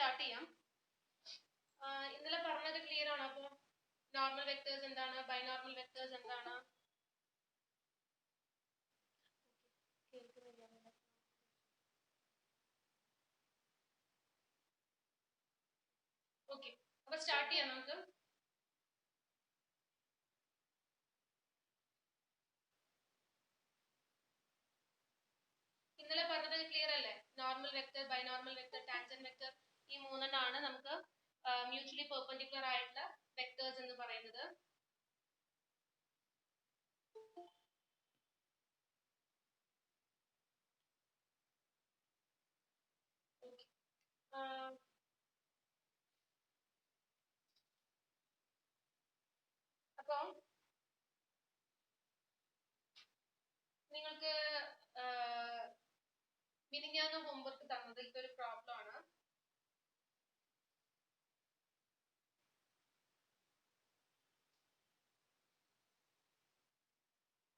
Start ചെയ്യാം. ഇന്നലെ പറഞ്ഞത് ക്ലിയർ ആണോ? അപ്പോൾ നോർമൽ വെക്ടേഴ്സ് എന്താണ്, ബൈനോർമൽ വെക്ടേഴ്സ് എന്താണ്? ഓക്കെ, അപ്പൊ സ്റ്റാർട്ട് ചെയ്യാം നമുക്ക്. ഇന്നലെ പറഞ്ഞത് ക്ലിയർ അല്ലേ? Normal vector, binormal vector, tangent vector, ഈ മൂന്നെണ്ണമാണ് നമുക്ക് മ്യൂച്വലി പെർപെൻഡിക്കുലർ ആയിട്ടുള്ള വെക്ടേഴ്സ് എന്ന് പറയുന്നത്. അപ്പൊ നിങ്ങൾക്ക് മിനിഞ്ഞാന്ന് ഹോംവർക്ക് തന്നത് ഇതൊരു പ്രോബ്ലം ആണ്.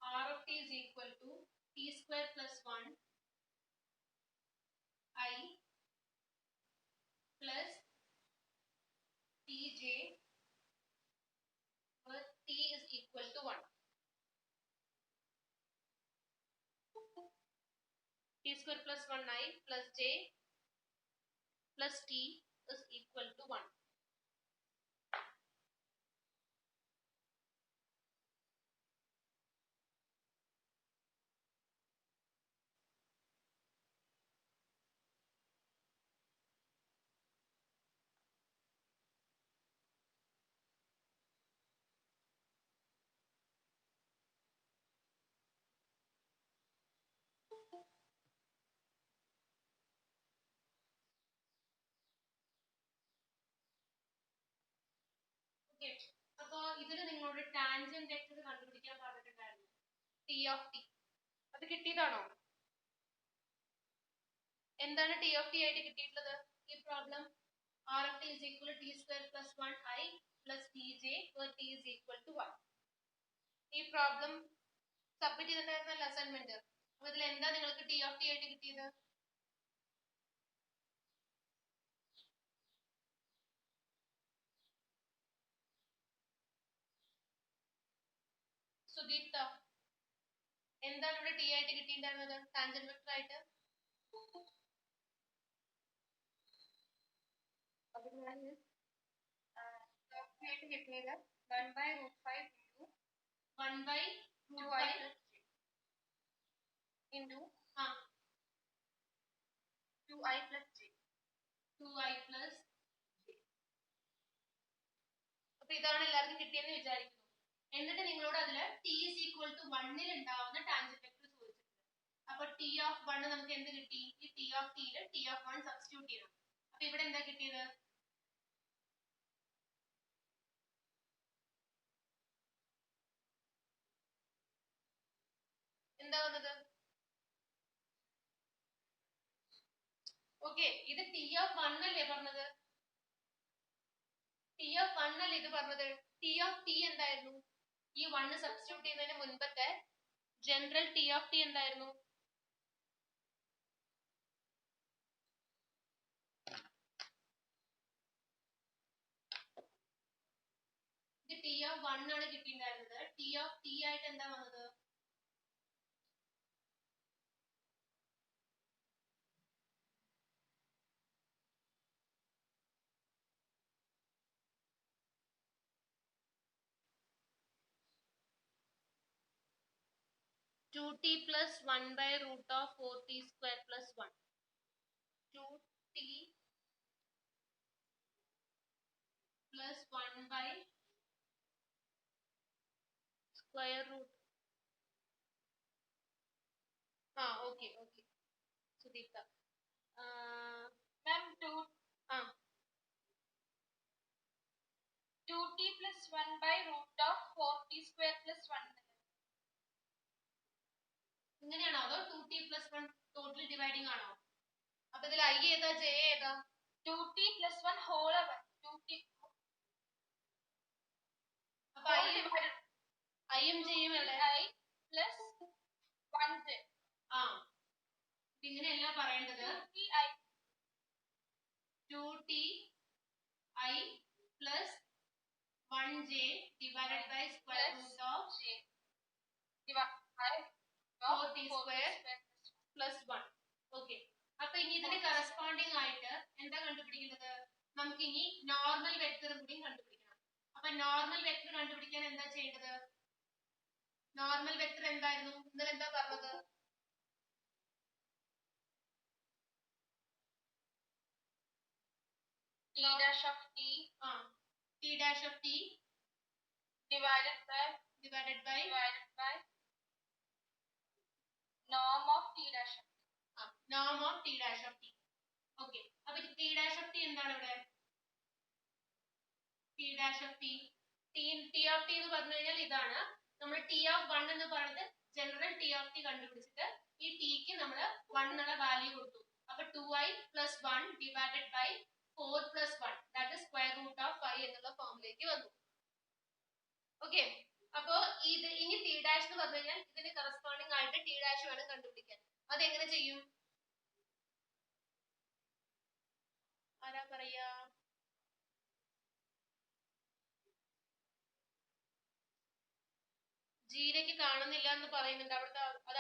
R of t is equal to t square plus 1 I plus tj where t is equal to 1. T square plus 1i plus j plus t is equal to 1. Okay. അപ്പോ ഇതിൽ നിങ്ങളോട് tangent vector കണ്ടുപിടിക്കാൻ പറഞ്ഞിട്ടുണ്ടായിരുന്നു, T of T. അത് കിട്ടിയതാണോ? എന്താണ് T of t ആയിട്ട് കിട്ടിയിട്ടുള്ളത് ഈ problem? R of t is equal to t square plus 1i plus tj where t is equal to 1. ഈ പ്രോബ്ലം സബ്മിറ്റ് ചെയ്തിട്ടുണ്ടായിരുന്നല്ലോ അസൈൻമെന്റ്. അപ്പൊ ഇതിൽ എന്താ നിങ്ങൾക്ക് ടി ഓഫ് ടി ആയിട്ട് കിട്ടിയത്? സുദീപ്ത, എന്താണ് ഇവിടെ ടി ആയിട്ട് കിട്ടിയിട്ടുണ്ടായിരുന്നത് ടാൻജന്റ് വെക്ടർ ആയിട്ട്? അപ്പൊ ഞാൻ ആയിട്ട് കിട്ടിയത് 1/√5 1/2i into 2i plus j. 2i plus j. അപ്പൊ ഇതാണ് എല്ലാവർക്കും കിട്ടിയെന്ന് വിചാരിക്കുന്നു. എന്നിട്ട് നിങ്ങളോട് അതില് t is equal to 1 ഉണ്ടാവുന്ന ടാൻജന്റ് വെക്ടർ ചോദിച്ചിട്ടുണ്ട്. അപ്പൊ t of 1 നമുക്ക് എന്ത് കിട്ടി? ഈ t of t യിൽ t of 1 സബ്സ്റ്റിറ്റ്യൂട്ട് ചെയ്യണം. അപ്പൊ ഇവിടെ എന്താ കിട്ടിയത്? എന്താ വന്നത്? ഓക്കെ, ഇത് ടി ഓഫ് 1 അല്ലേ പറഞ്ഞത്? ടി ഓഫ് 1 അല്ലേ ഇത് പറഞ്ഞത്? ടി ഓഫ് ടി എന്തായിരുന്നു? ഈ 1 സബ്സ്റ്റിറ്റ്യൂട്ട് ചെയ്യുന്നതിന് മുൻപത്തെ ജനറൽ ടി ഓഫ് ടി എന്തായിരുന്നു? ഇത് ടി ഓഫ് 1 ആണ് കിട്ടിയിട്ടുണ്ടായിരുന്നത്. ടി ഓഫ് ടി ആയിട്ട് എന്താ വന്നത്? Two t plus 1/√4t square plus 1. 2t plus 1/square root. Okay okay Sudeepta. Ma'am 2t plus 1/√4t square plus 1. ഇങ്ങനെയാണോ അതോ 2t plus 1 ടോട്ടൽ ഡിവൈഡിങ് ആണോ? അപ്പൊ ഇതിൽ i ഏതാ j ഏതാ? 2t plus 1 whole over 2t. അപ്പൊ i ഉം j ഉം എവിടെ? i plus 1j. ഇങ്ങനെയല്ല പറയേണ്ടത്. 2ti plus 1j divided by square root of 4t square plus 1. Okay. അപ്പൊ ഇനി ഇതിന് കറസ്പോണ്ടിങ് ആയിട്ട് എന്താ കണ്ടുപിടിക്കുന്നത്? നമുക്ക് ഇനി നോർമൽ വെക്ടർ കൂടി കണ്ടുപിടിക്കണം. അപ്പൊ നോർമൽ വെക്ടർ കണ്ടുപിടിക്കാൻ എന്താ ചെയ്യേണ്ടത്? നോർമൽ വെക്ടർ എന്തായിരുന്നു? ഇന്നലെ എന്താ പറഞ്ഞത്? t dash of t divided by norm of t dash of t. norm of t dash of t. Okay. അപ്പൊ t dash of t എന്താണ് ഇവിടെ? t dash of t of t എന്ന് പറഞ്ഞു കഴിഞ്ഞാൽ ഇതാണ്. നമ്മൾ t of 1 എന്ന് പറയുന്നത് ജനറൽ t of t കണ്ടുപിടിച്ചിട്ട് ഈ t ക്ക് നമ്മൾ 1 എന്നുള്ള വാല്യൂ കൊടുത്തു. അപ്പൊ 2i plus 1 divided by 4 plus 1 that is square root of 5 എന്നുള്ള ഫോമിലേക്ക് വന്നു. ഓക്കെ. അപ്പോ ഇത് ഇനി t dash എന്ന് പറഞ്ഞു കഴിഞ്ഞാൽ ഇതിന് കറസ്പോണ്ടിങ് ആയിട്ട് t dash വേണം കണ്ടുപിടിക്കാൻ. അത് എങ്ങനെ ചെയ്യും? ആരാ പറയാ? ജീനയ്ക്ക് കാണുന്നില്ല എന്ന് പറയുന്നുണ്ട്.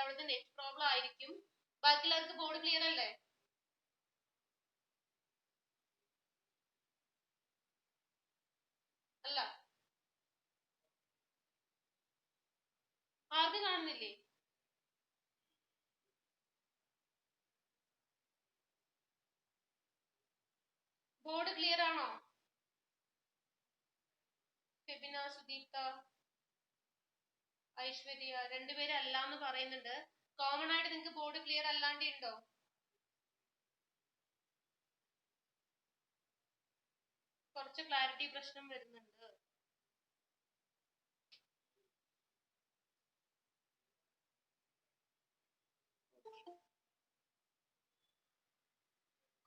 അവിടുത്തെ നെറ്റ് പ്രോബ്ലം ആയിരിക്കും. ബാക്കിയുള്ളവർക്ക് ബോർഡ് ക്ലിയർ അല്ലേ? അല്ല, ആർക്കും കാണുന്നില്ലേ? ബോർഡ് ക്ലിയർ ആണോ? ഫെബിന, സുദീപ്ത, ഐശ്വര്യ രണ്ടുപേരും അല്ല എന്ന് പറയുന്നുണ്ട്. കോമൺ ആയിട്ട് നിങ്ങൾക്ക് ബോർഡ് ക്ലിയർ അല്ലാണ്ട് ഉണ്ടോ? കുറച്ച് ക്ലാരിറ്റി പ്രശ്നം വരുന്നുണ്ട്.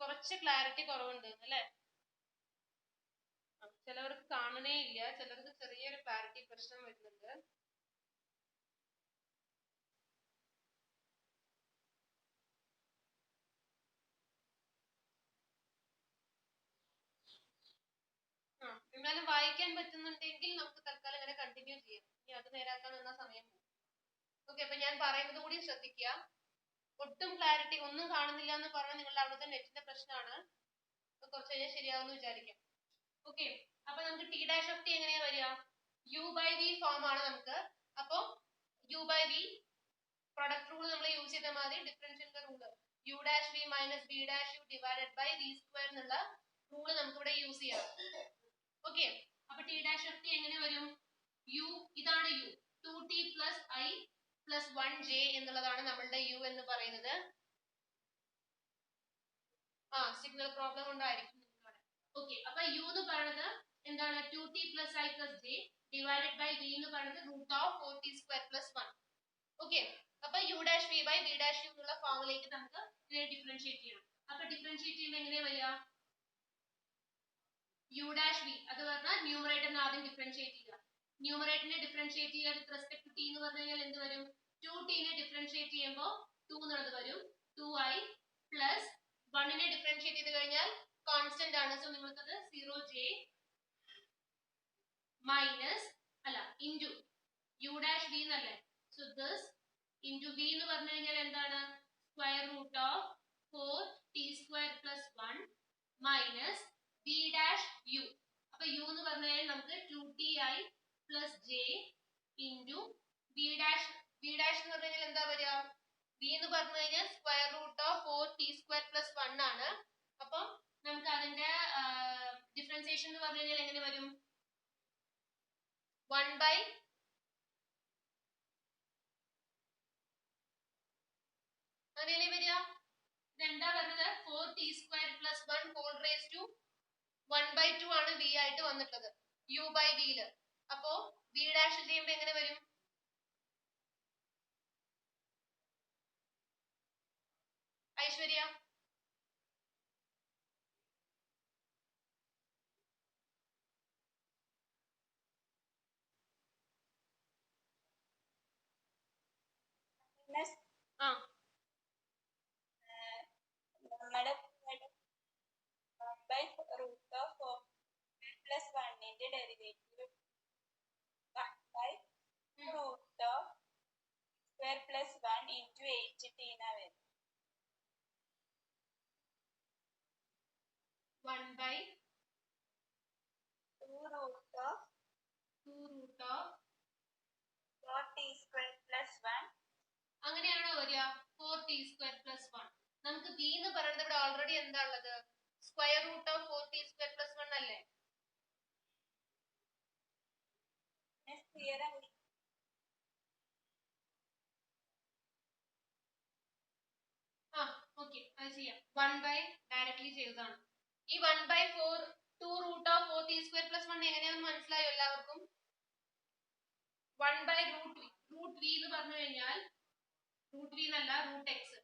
കുറച്ച് ക്ലാരിറ്റി കുറവുണ്ട് അല്ലേ? ചിലവർക്ക് കാണണേ ഇല്ല, ചിലർക്ക് ചെറിയൊരു ക്ലാരിറ്റി പ്രശ്നം വരുന്നുണ്ട്. എന്നാലും വായിക്കാൻ പറ്റുന്നുണ്ടെങ്കിൽ നമുക്ക് തൽക്കാലം ഇങ്ങനെ കണ്ടിന്യൂ ചെയ്യാം. ഇനി അത് നേരാക്കാൻ വന്ന സമയം പോകും. ഓക്കെ. അപ്പൊ ഞാൻ പറയുന്നത് കൂടി ശ്രദ്ധിക്കുക. ഒട്ടും ക്ലാരിറ്റി ഒന്നും കാണുന്നില്ല എന്ന് പറഞ്ഞാൽ നിങ്ങളുടെ അവിടുത്തെ നെറ്റിന്റെ പ്രശ്നമാണ്. കുറച്ച് കഴിഞ്ഞാൽ ശരിയാവുമെന്ന് വിചാരിക്കാം. ഓക്കെ. അപ്പൊ നമുക്ക് ടി ഡാഷ് ഓഫ് ടി എങ്ങനെയാ വരിക? യു ബൈ വി ഫോം ആണ് നമുക്ക്. അപ്പൊ u by v product rule നമ്മൾ യൂസ് ചെയ്ത മാതിരി differential rule u dash v minus v dash u divided by v square എന്നുള്ള റൂള് നമുക്ക് ഇവിടെ യൂസ് ചെയ്യാം. ഓക്കെ. അപ്പൊ ടി ഡാഷ് ഓഫ് ടി എങ്ങനെ വരും? യു ഇതാണ് U 2t plus i plus 1j എന്നുള്ളതാണ് നമ്മളുടെ യു എന്ന് പറയുന്നത്. സിഗ്നൽ പ്രോബ്ലം ഉണ്ടായിരിക്കും. ഓക്കെ. അപ്പൊ യു എന്ന് പറയുന്നത് എന്താണ്? 2t plus i plus j divided by v എന്ന് പറയുന്നത് root of 4t square plus 1. Okay. അപ്പൊ u dash v by v dash u എന്നുള്ള ഫോമിലേക്ക് നമുക്ക് ഇതിനെ ഡിഫറൻഷിയേറ്റ് ചെയ്യണം. അപ്പൊ ഡിഫറൻഷിയേറ്റ് ചെയ്യുമ്പോൾ എങ്ങനെയാ വരിക? യു ഡാഷ് വി അത് പറഞ്ഞാൽ ന്യൂമറേറ്ററിനെ ആദ്യം ഡിഫറൻഷിയേറ്റ് ചെയ്യുക. ന്യൂമറേറ്ററിനെ ഡിഫറൻഷിയേറ്റ് ചെയ്യുക വിത്ത് റെസ്പെക്ട് ടു ടി എന്ന് പറഞ്ഞു കഴിഞ്ഞാൽ എന്ത് വരും? 2t നെ ഡിഫറൻഷിയേറ്റ് ചെയ്യുമ്പോൾ 2 എന്നുള്ളത് വരും. 2i പ്ലസ് 1നെ ഡിഫറൻഷിയേറ്റ് ചെയ്ത് കഴിഞ്ഞാൽ കോൺസ്റ്റന്റ് ആണ്. സോ നിങ്ങൾക്കത് 0j മൈനസ് അല്ല ഇൻറ്റു യു ഡാഷ് വി എന്നല്ലേ. സോ ദിസ് ഇൻറ്റു വി എന്ന് പറഞ്ഞു കഴിഞ്ഞാൽ എന്താണ്? Square root of 4t square plus 1 minus v dash u. അപ്പൊ യു എന്ന് പറഞ്ഞു കഴിഞ്ഞാൽ നമുക്ക് 2ti plus j into v dash എന്ന് പറഞ്ഞു കഴിഞ്ഞാൽ എന്താ വരിക? വി എന്ന് പറഞ്ഞു കഴിഞ്ഞാൽ square root of 4t square plus 1 ആണ്. അപ്പം നമുക്ക് അതിന്റെ ഡിഫറൻസിയേഷൻ എന്ന് പറഞ്ഞു കഴിഞ്ഞാൽ എങ്ങനെ വരും? 1 by അങ്ങനെയല്ലേ വരിക? ഇതെന്താ പറഞ്ഞത്? 4t square plus 1 whole raise to 1/2 ആണ് വി ആയിട്ട് വന്നിട്ടുള്ളത് യു ബൈ വിയില്. അപ്പോ വി ഡാഷ് ചെയ്യുമ്പോ എങ്ങനെ വരും? Aishwarya by 2 root of 4t square plus 1. അങ്ങനെയാണോ വരിക? 4t square plus 1. നമുക്ക് b എന്ന് പറയുന്നത് ഇവിടെ ഓൾറെഡി എന്താ ഉള്ളത്? Square root of 4t square plus 1 അല്ലേ? ഓക്കെ, അത് ചെയ്യാം. 1 by ഡയറക്ട്ലി ചെയ്തതാണ്. ഈ 1 by 4 2 root of 4t square plus 1 എങ്ങനെയാണെന്ന് മനസ്സിലായോ എല്ലാവർക്കും? 1 by root v എന്ന് പറഞ്ഞു കഴിഞ്ഞാൽ റൂട്ട് വി എന്നല്ല, റൂട്ട് എക്സ്.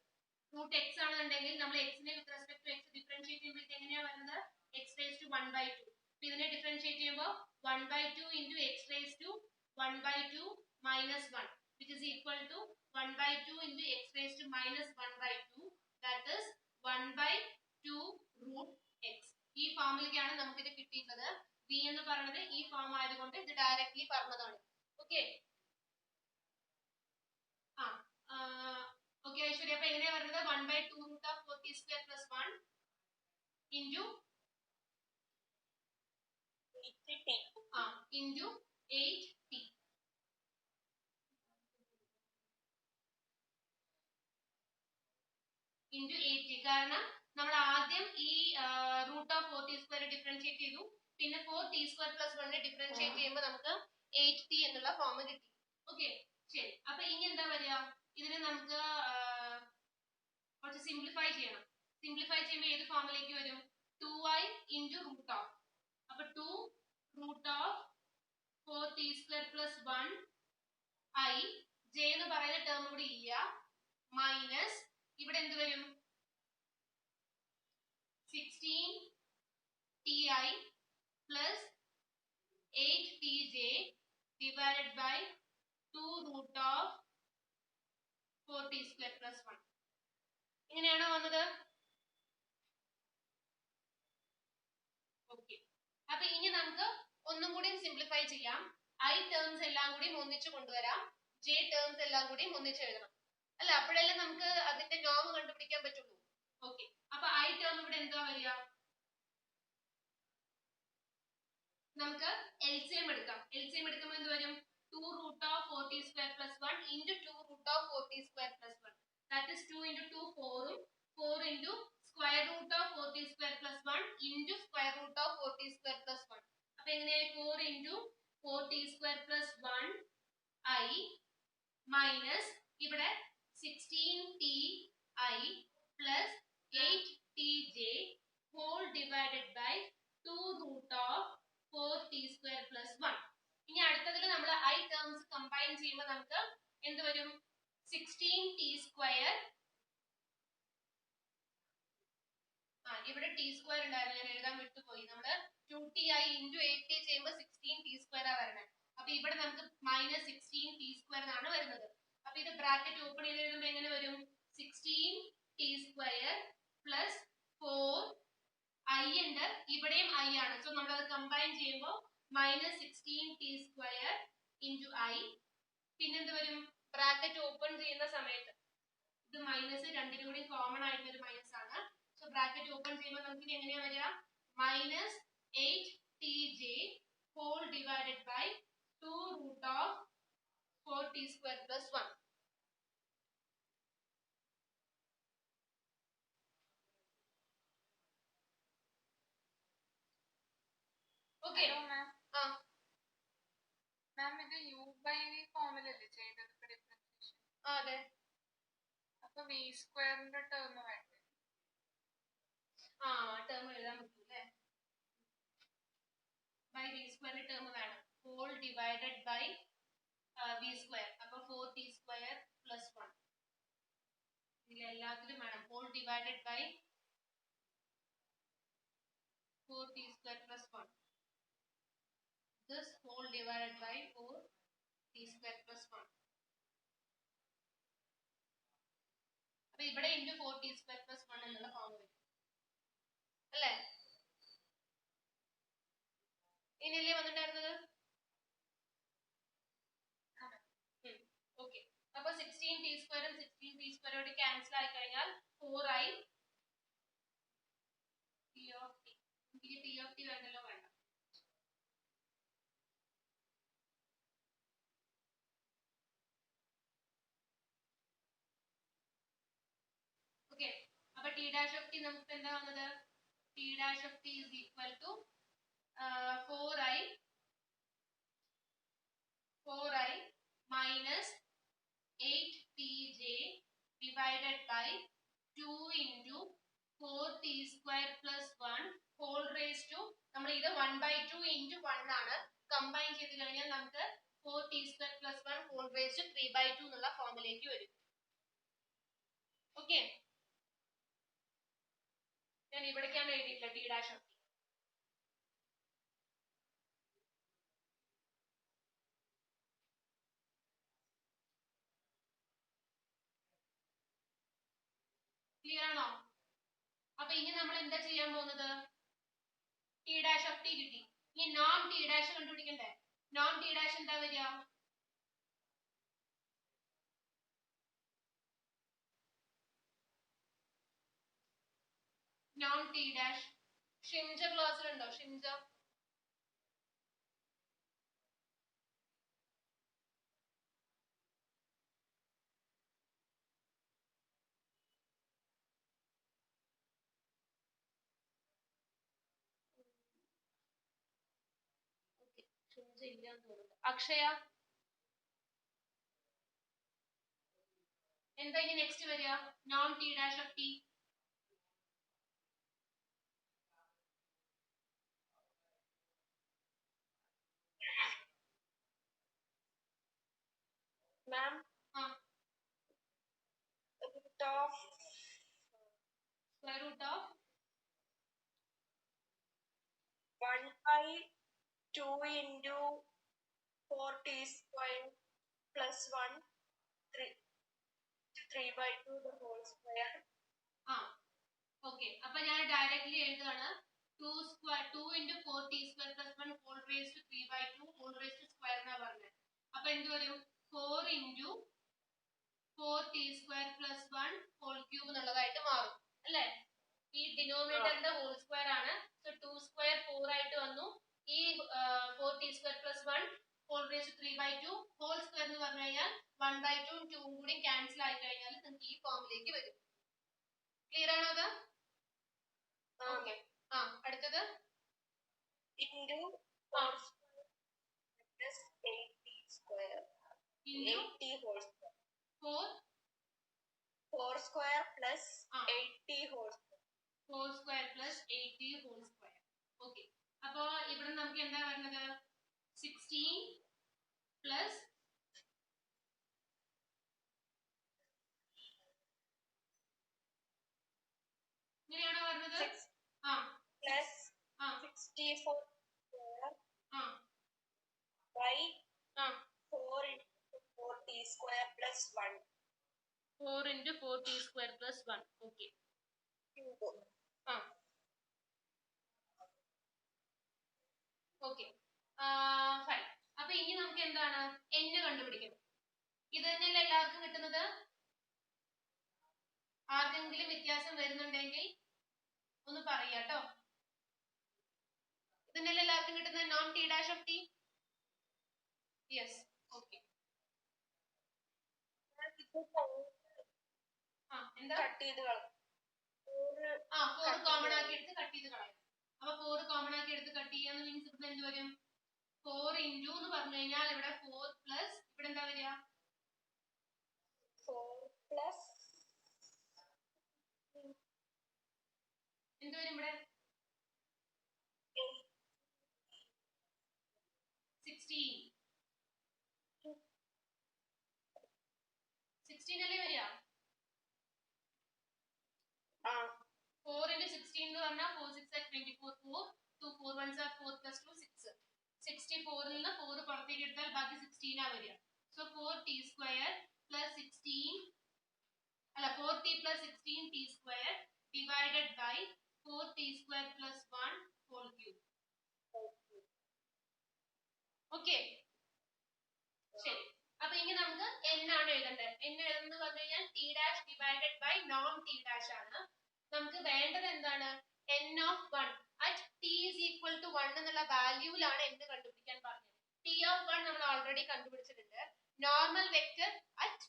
റൂട്ട് എക്സ് ആണെന്നുണ്ടെങ്കിൽ നമ്മൾ എക്സിനെ with respect to X differentiate ചെയ്യുമ്പോൾ ഇത് എങ്ങനെയാണ് വരുന്നത്? X raise to 1 by 2. ഇതിനെ ഡിഫറൻഷിയേറ്റ് ചെയ്യുമ്പോൾ 1 by 2 into x raised to 1 by 2 minus 1 which is equal to 1 by 2 into x raised to minus 1 by 2, that is 1 by 2 root x. ഈ ഫോമിലേക്കാണ് നമുക്ക് ഇത് കിട്ടിയിട്ടുള്ളത്. v എന്ന് പറയുന്നത് ഈ ഫോം ആയതുകൊണ്ട് ഇത് ഡയറക്ട്ലി പറഞ്ഞതാണ്. ഓക്കെ ഓക്കെ ഐശ്വര്യ, അപ്പൊ എങ്ങനെയാ വരുന്നത്? 1 by 2 root of 4t square plus 1 into 8t into 8t. കാരണം നമ്മൾ ആദ്യം ഈ root of 4t square differentiate ചെയ്തു, പിന്നെ 4t സ്ക്വയർ പ്ലസ് 1 ഡിഫറൻഷിയേറ്റ് ചെയ്യുമ്പോൾ നമുക്ക് 8t എന്നുള്ള ഫോം കിട്ടി. ഓക്കെ ശരി, അപ്പൊ ഇനി എന്താ വരിക? ഇതിനെ നമുക്ക് കുറച്ച് സിംപ്ലിഫൈ ചെയ്യണം. സിംപ്ലിഫൈ ചെയ്യുമ്പോൾ ഏത് ഫോമിലേക്ക് വരും? 2i into root of. അപ്പൊ 2 root of 4t square plus 1 i, j എന്ന് പറയുന്ന ടേം ഇവിടെ ഇല്ല, മൈനസ് ഇവിടെ എന്ത് വരും? 16ti plus 8tj divided by 2 root of 4t square plus 1. ഇങ്ങനെയാണോ വന്നത്? ഓക്കെ, അപ്പൊ ഇനി നമുക്ക് ഒന്നും കൂടി സിംപ്ലിഫൈ ചെയ്യാം. i ടേംസ് എല്ലാം കൂടി ഒന്നിച്ചു കൊണ്ടുവരാം, j ടേംസ് എല്ലാം കൂടി ഒന്നിച്ച് എഴുതണം അല്ല, അപ്പോഴല്ലേ നമുക്ക് അതിന്റെ നോം കണ്ടുപിടിക്കാൻ പറ്റുള്ളൂ. ഓക്കെ, അപ്പൊ i ടേം ഇവിടെ എന്താ വരിക? നമുക്ക് LCM എടുക്കാം. LCM എടുക്കുമ്പോൾ എന്ത് വരും? 2 root of 4t square plus 1 into 2 root of 4t square plus 1, that is 2 into 2 4 ഉം 4 into square root of 4t square plus 1 into square root of 4t square plus 1. അപ്പൊ എങ്ങനെയായി? 4 into 4t square plus 1 i minus ഇവിടെ 16ti plus 8tj whole divided by 2 root of 4t square plus 1. ഇനി അടുത്തതിൽ നമ്മൾ i terms combine ചെയ്യുമ്പോൾ നമുക്ക് എന്ത് വരും? 16t square, ഇവിടെ t square ഉണ്ടായിരുന്നു, ഞാൻ എഴുതാൻ വിട്ടുപോയി. നമ്മള് 2ti into 8t ചെയ്യുമ്പോൾ 16t square ആ വരുന്നത്. അപ്പൊ ഇവിടെ നമുക്ക് minus 16t square എന്നാണ് വരുന്നത്. അപ്പൊ ഇത് ബ്രാക്കറ്റ് ഓപ്പൺ ചെയ്ത് എഴുതുമ്പോൾ എങ്ങനെ വരും? 16t square plus 4i ഉണ്ട്, ഇവിടെയും i ആണ്, സോ നമ്മൾ അത് കമ്പൈൻ ചെയ്യുമ്പോൾ minus 16t square into i. പിന്നെന്ത് വരും? ബ്രാക്കറ്റ് ഓപ്പൺ ചെയ്യുന്ന സമയത്ത് ഇത് മൈനസ് രണ്ടിനും കൂടി കോമൺ ആയിട്ടുള്ള ഒരു മൈനസ് ആണ്, സോ ബ്രാക്കറ്റ് ഓപ്പൺ ചെയ്യുമ്പോൾ നമുക്ക് ഇനി എങ്ങനെയാ വരിക? minus 8tj whole divided by 2 root of 4t square plus 1. Okay ma'am, ഇത് u by v ഫോമിലല്ലേ ചെയ്തത് ഡിഫറൻഷിയേഷൻ? അതെ. അപ്പൊ v സ്ക്വയറിന്റെ ടേം വേണ്ടേ? ടേം എഴുതാൻ പറ്റൂല്ലേ? by v സ്ക്വയറിന്റെ ടേം വേണം, whole divided by v square. അപ്പൊ 4t സ്ക്വയർ പ്ലസ് 1 ഇതിൽ എല്ലാത്തിലും വേണം, whole divided by 4t square plus 1. This whole divided by 4t square plus 1. അപ്പൊ ഇവിടെ into 4t square plus 1 എന്നുള്ള ഫോം വരും അല്ലേ? ഇനിയല്ലേ വന്നിട്ടായിരുന്നത്? ഓക്കെ, അപ്പൊ 16t സ്ക്വയറും 16t സ്ക്വയറോട് ക്യാൻസൽ ആയി കഴിഞ്ഞാൽ 4i t of t വേണ്ടല്ലോ, വേണ്ട. ഓക്കെ, അപ്പൊ ടി ഡാഷ് ഓഫ് ടി നമുക്ക് എന്താ വന്നത്? T dash of T is equal to 4i minus 8tj divided by 2 into 4t square plus 1 whole raised to, നമ്മൾ ഇത് 1/2 into 1 ആണ്. കമ്പൈൻ ചെയ്ത് കഴിഞ്ഞാൽ നമുക്ക് 4t square plus 1 whole raised to 3/2 എന്നുള്ള ഫോമിലേക്ക് വരും. ഓക്കെ, ഞാൻ ഇവിടേക്കാണ് എഴുതിയിട്ടില്ല T dash of T. Clear ആണോ? അപ്പൊ ഇനി നമ്മൾ എന്താ ചെയ്യാൻ പോകുന്നത്? ടി ഡാഷ് ഓഫ് ടി കിട്ടി, ഇനി നോൺ ടി ഡാഷ് കണ്ടുപിടിക്കണ്ടേ? നോൺ ടി ഡാഷ് എന്താ വരിക? നോൺ ടി ഡാഷ് ഷിംജ ക്ലാസ്സിലുണ്ടോ? ഷിംജ ഇല്ലാന്ന് തോന്നുന്നു. അക്ഷയ എന്താ ഇനി നെക്സ്റ്റ് വരിക? നോൺ T dash of T. Ma'am, square root of 1/2 into 4t square plus 1 3/2 the whole square. Okay, അപ്പൊ ഞാൻ directly എഴുതാണ് 2 into 4t square plus 1 whole raised to 3/2 whole raised to square എന്നാ പറഞ്ഞത്. അപ്പൊ എന്ത് വരും? 4 into 4t square plus 1 whole cube എന്നുള്ളതായിട്ട് മാറും അല്ലേ? ഈ ഡിനോമിനേറ്ററിന്റെ ഹോൾ സ്ക്വയർ ആണ്. സോ 2 സ്ക്വയർ 4 ആയിട്ട് വന്നു. ഈ 4t square plus 1 whole raised to 3/2 whole square എന്ന് പറഞ്ഞു കഴിഞ്ഞാൽ 1/2 ഉം 2 കൂടി ക്യാൻസൽ ആയി കഴിഞ്ഞാൽ നിങ്ങൾക്ക് ഈ ഫോമിലേക്ക് വരും. ക്ലിയർ ആണോ അത്? ഓക്കെ, അടുത്തത് into 4 square plus 8t square. 8t whole square. 4 square plus 8t whole square. 4 square plus 8t whole square. Okay, അപ്പൊ ഇവിടെ നമുക്ക് എന്താ വരുന്നത്? 16 plus ഇങ്ങനെയാണോ വരുന്നത്? plus 64 square by 4 into 4t square plus 1. 4 into 4t square plus 1. Okay, okay, fine. അപ്പൊ ഇനി നമുക്ക് എന്താണ് n കണ്ടുപിടിക്കണം. ഇത് തന്നെയല്ലേ എല്ലാവർക്കും കിട്ടുന്നത്? ആർക്കെങ്കിലും വ്യത്യാസം വരുന്നുണ്ടെങ്കിൽ ഒന്ന് പറയാട്ടോ. ഇത് തന്നെയല്ലേ എല്ലാവർക്കും കിട്ടുന്നത്? Non T dash of T. Yes, okay. എന്താ? 4 കോമൺ ആക്കി എടുത്ത് കട്ട് ചെയ്ത് കളയാം. അപ്പൊ 4 കോമൺ ആക്കി എടുത്ത് കട്ട് ചെയ്യാന്ന് മീൻസ് ഇവിടെ എന്ത് വരും? 4 into എന്ന് പറഞ്ഞു കഴിഞ്ഞാൽ ഇവിടെ 4 പ്ലസ് ഇവിടെ എന്താ വരിക? 4 plus എന്ത് വരും ഇവിടെ? 16 അല്ലേ വരിക? 4 into 16 എന്ന് പറഞ്ഞാൽ 4 6 are 24, 4 2 4 1s are 4 plus 2 6. 64 ൽ നിന്ന് 4 പുറത്തേക്ക് എടുത്താൽ ബാക്കി 16 ആ വരിക. സോ 4t square plus 16 അല്ല 4t plus 16t square divided by 4t square plus 1 whole cube. Okay, ശരി. അപ്പൊ ഇനി നമുക്ക് n ആണ് എഴുതേണ്ടത്. n എഴുതുന്നത് പറഞ്ഞു കഴിഞ്ഞാൽ t dash divided by non t dash ആണ്. നമുക്ക് വേണ്ടത് എന്താണ്? n of 1 at t is equal 1 എന്നുള്ള വാല്യൂലാണ് എന്ത് കണ്ടുപിടിക്കാൻ പറഞ്ഞത്. ടി ഓഫ് 1 നമ്മൾ ഓൾറെഡി കണ്ടുപിടിച്ചിട്ടുണ്ട്. നോർമൽ വെക്ടർ അറ്റ്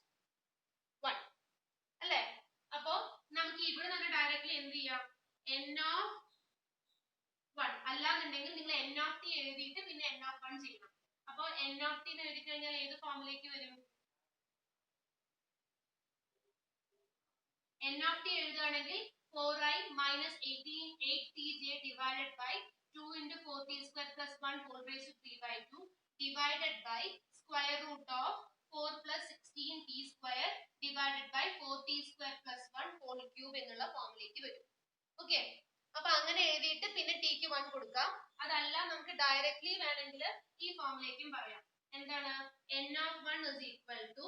1 അല്ലേ? അപ്പോ നമുക്ക് ഇവിടെ തന്നെ ഡയറക്റ്റ്ലി എന്ത് ചെയ്യാം, n ഓഫ് 1 അല്ലാന്നുണ്ടെങ്കിൽ നിങ്ങൾ n ഓഫ് ടി എഴുതിയിട്ട് പിന്നെ n ഓഫ് 1 ചെയ്യണം. അപ്പോ n ഓഫ് ടി എന്ന് എഴുതി കഴിഞ്ഞാൽ ഏത് ഫോമിലേക്ക് വരും? n of t എഴുതുകയാണെങ്കിൽ 4i minus 8tj divided by 2 into 4t square plus 1 whole raised to 3 by 2 divided by square root of 4 plus 16t square divided by 4t square plus 1 whole cube എന്നുള്ള ഫോമിലേക്ക് വരും. Okay, അപ്പൊ അങ്ങനെ എഴുതിയിട്ട് പിന്നെ tick 1 കൊടുക്കാം. അതല്ല നമുക്ക് ഡയറക്ട്ലി വേണമെങ്കിൽ ഈ ഫോമിലേക്കും പറയാം. എന്താണ്? n of 1 is equal to